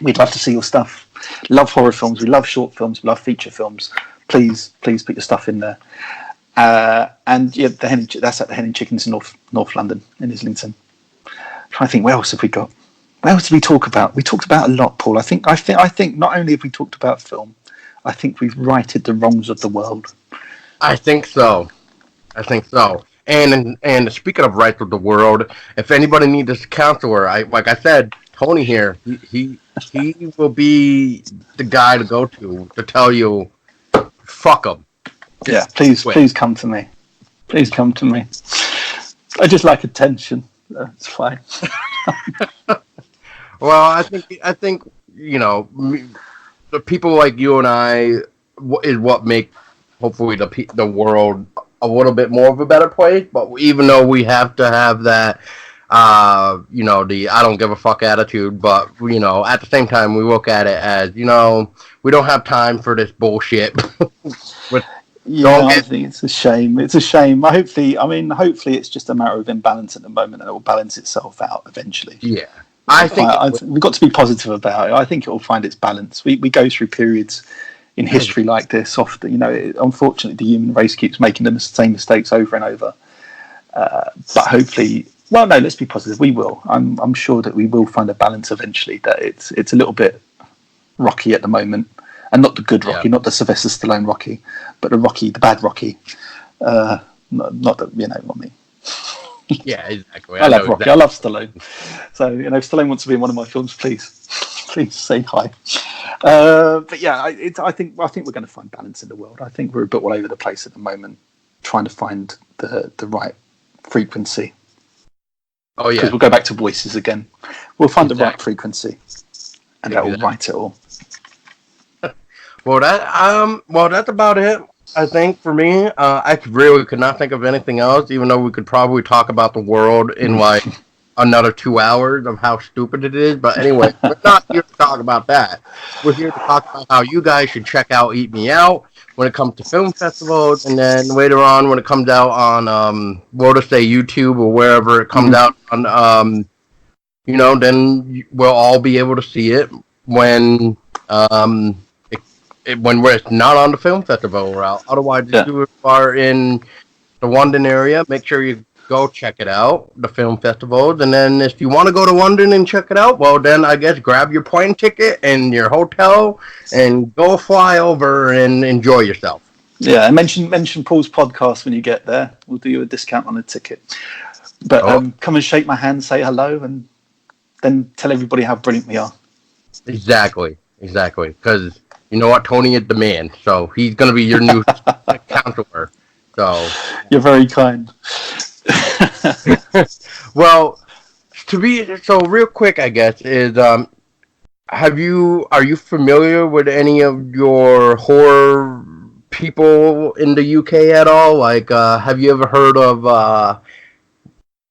We'd love to see your stuff. Love horror films. We love short films. We love feature films. Please put your stuff in there. And yeah, that's at the Hen and Chickens in North London in Islington. I'm trying to think, what else have we got? What else did we talk about? We talked about a lot, Paul. I think not only have we talked about film, I think we've righted the wrongs of the world. I think so. And speaking of rights of the world, if anybody needs a counselor, like I said, Tony here, he will be the guy to go to tell you, fuck them. Yeah, please come to me. Please come to me. I just like attention. It's fine. Well, I think the people like you and I is what make hopefully the world a little bit more of a better place. But even though we have to have that, the I don't give a fuck attitude, but at the same time we look at it as we don't have time for this bullshit. I think it's a shame. It's a shame. Hopefully it's just a matter of imbalance at the moment, and it will balance itself out eventually. Yeah. I think we've got to be positive about it. I think it will find its balance. We go through periods in history like this. Often, unfortunately, the human race keeps making the same mistakes over and over. But hopefully, let's be positive. We will. I'm sure that we will find a balance eventually. That it's a little bit rocky at the moment, and not the good Rocky, not the Sylvester Stallone Rocky, but the bad Rocky. Not the what I mean. Yeah, exactly. I love Rocky. Exactly. I love Stallone. So, if Stallone wants to be in one of my films, please say hi. But yeah, I think we're going to find balance in the world. I think we're a bit all over the place at the moment, trying to find the right frequency. Oh yeah, because we'll go back to voices again. We'll find the right frequency, and that will right it all. Well, that's about it. I think for me, I really could not think of anything else, even though we could probably talk about the world in like another 2 hours of how stupid it is. But anyway, we're not here to talk about that. We're here to talk about how you guys should check out Eat Me Out when it comes to film festivals, and then later on when it comes out on, we'll just say YouTube or wherever it comes out on, then we'll all be able to see it when when it's not on the film festival route. Otherwise, if you are in the London area, make sure you go check it out, the film festivals. And then if you want to go to London and check it out, well, then I guess grab your plane ticket and your hotel and go fly over and enjoy yourself. Yeah, and mention Paul's podcast when you get there. We'll do you a discount on a ticket. But come and shake my hand, say hello, and then tell everybody how brilliant we are. Exactly. Because you know what? Tony is the man. So he's going to be your new counselor. So you're very kind. Well, real quick, I guess, is are you familiar with any of your horror people in the UK at all? Like, have you ever heard of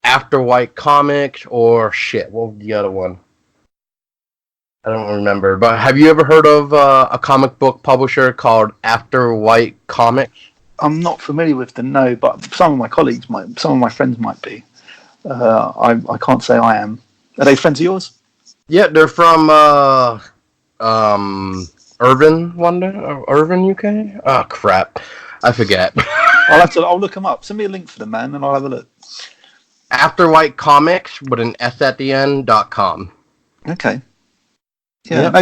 After White Comics or what was the other one? I don't remember, but have you ever heard of a comic book publisher called After White Comics? I'm not familiar with them, no, but some of my colleagues might, some of my friends might be. I can't say I am. Are they friends of yours? Yeah, they're from Irvine, UK? Oh, crap. I forget. I'll look them up. Send me a link for them, man, and I'll have a look. After White Comics with an S at the end.com. Okay. Yeah, no,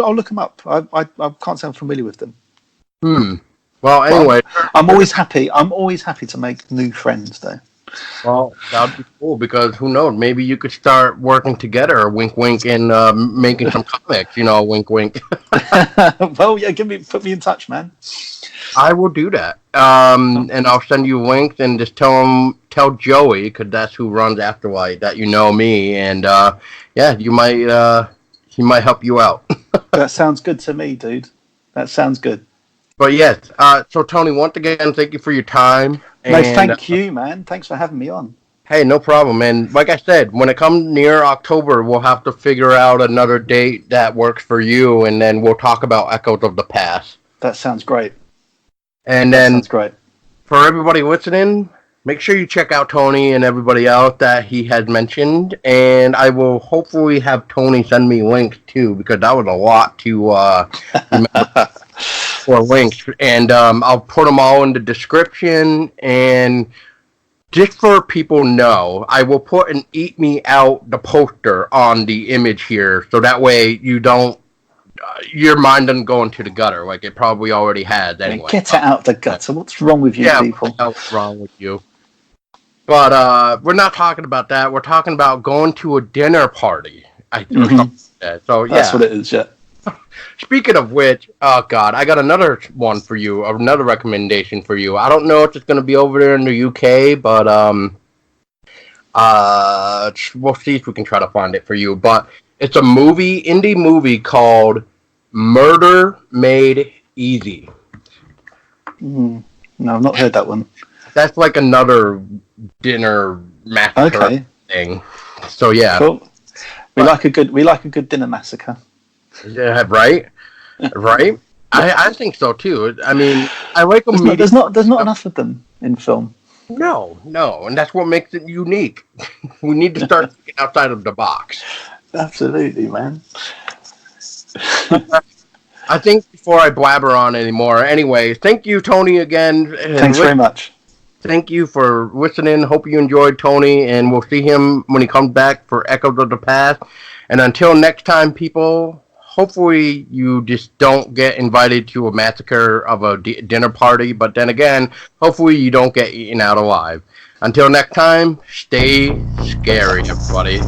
I'll look them up. I can't say I'm familiar with them. Well, anyway, I'm always happy to make new friends, though. Well, that'd be cool because who knows? Maybe you could start working together, wink, wink, and making some comics. Wink, wink. Well, yeah, put me in touch, man. I will do that, and I'll send you links and just tell Joey, because that's who runs After White, that you know me, and you might he might help you out. That sounds good to me, dude. That sounds good. But yes, so Tony, once again, thank you for your time. No, thank you, man. Thanks for having me on. Hey, no problem. And like I said, when it comes near October, we'll have to figure out another date that works for you, and then we'll talk about Echoes of the Past. That sounds great. And then, sounds great. For everybody listening, make sure you check out Tony and everybody else that he has mentioned. And I will hopefully have Tony send me links too, because that was a lot to remember. For links, and I'll put them all in the description. And just for people know, I will put an Eat Me Out, the poster, on the image here, so that way you don't, your mind doesn't go into the gutter like it probably already has anyway. Get it out the gutter. What's wrong with you people? What's wrong with you? But we're not talking about that. We're talking about going to a dinner party. So yeah, that's what it is. Yeah. Speaking of which, oh God, I got another one for you, another recommendation for you. I don't know if it's going to be over there in the UK, but we'll see if we can try to find it for you. But it's a indie movie called Murder Made Easy. No, I've not heard that one. That's like another dinner massacre thing. So yeah, cool. We like a good dinner massacre. Yeah, right. I think so too. I mean, I like them. There's not enough of them in film. No, and that's what makes it unique. We need to start thinking outside of the box. Absolutely, man. I think before I blabber on anymore. Anyway, thank you, Tony, again. Thanks very much. Thank you for listening. Hope you enjoyed Tony, and we'll see him when he comes back for Echoes of the Past. And until next time, people. Hopefully you just don't get invited to a massacre of a dinner party, but then again, hopefully you don't get eaten out alive. Until next time, stay scary, everybody.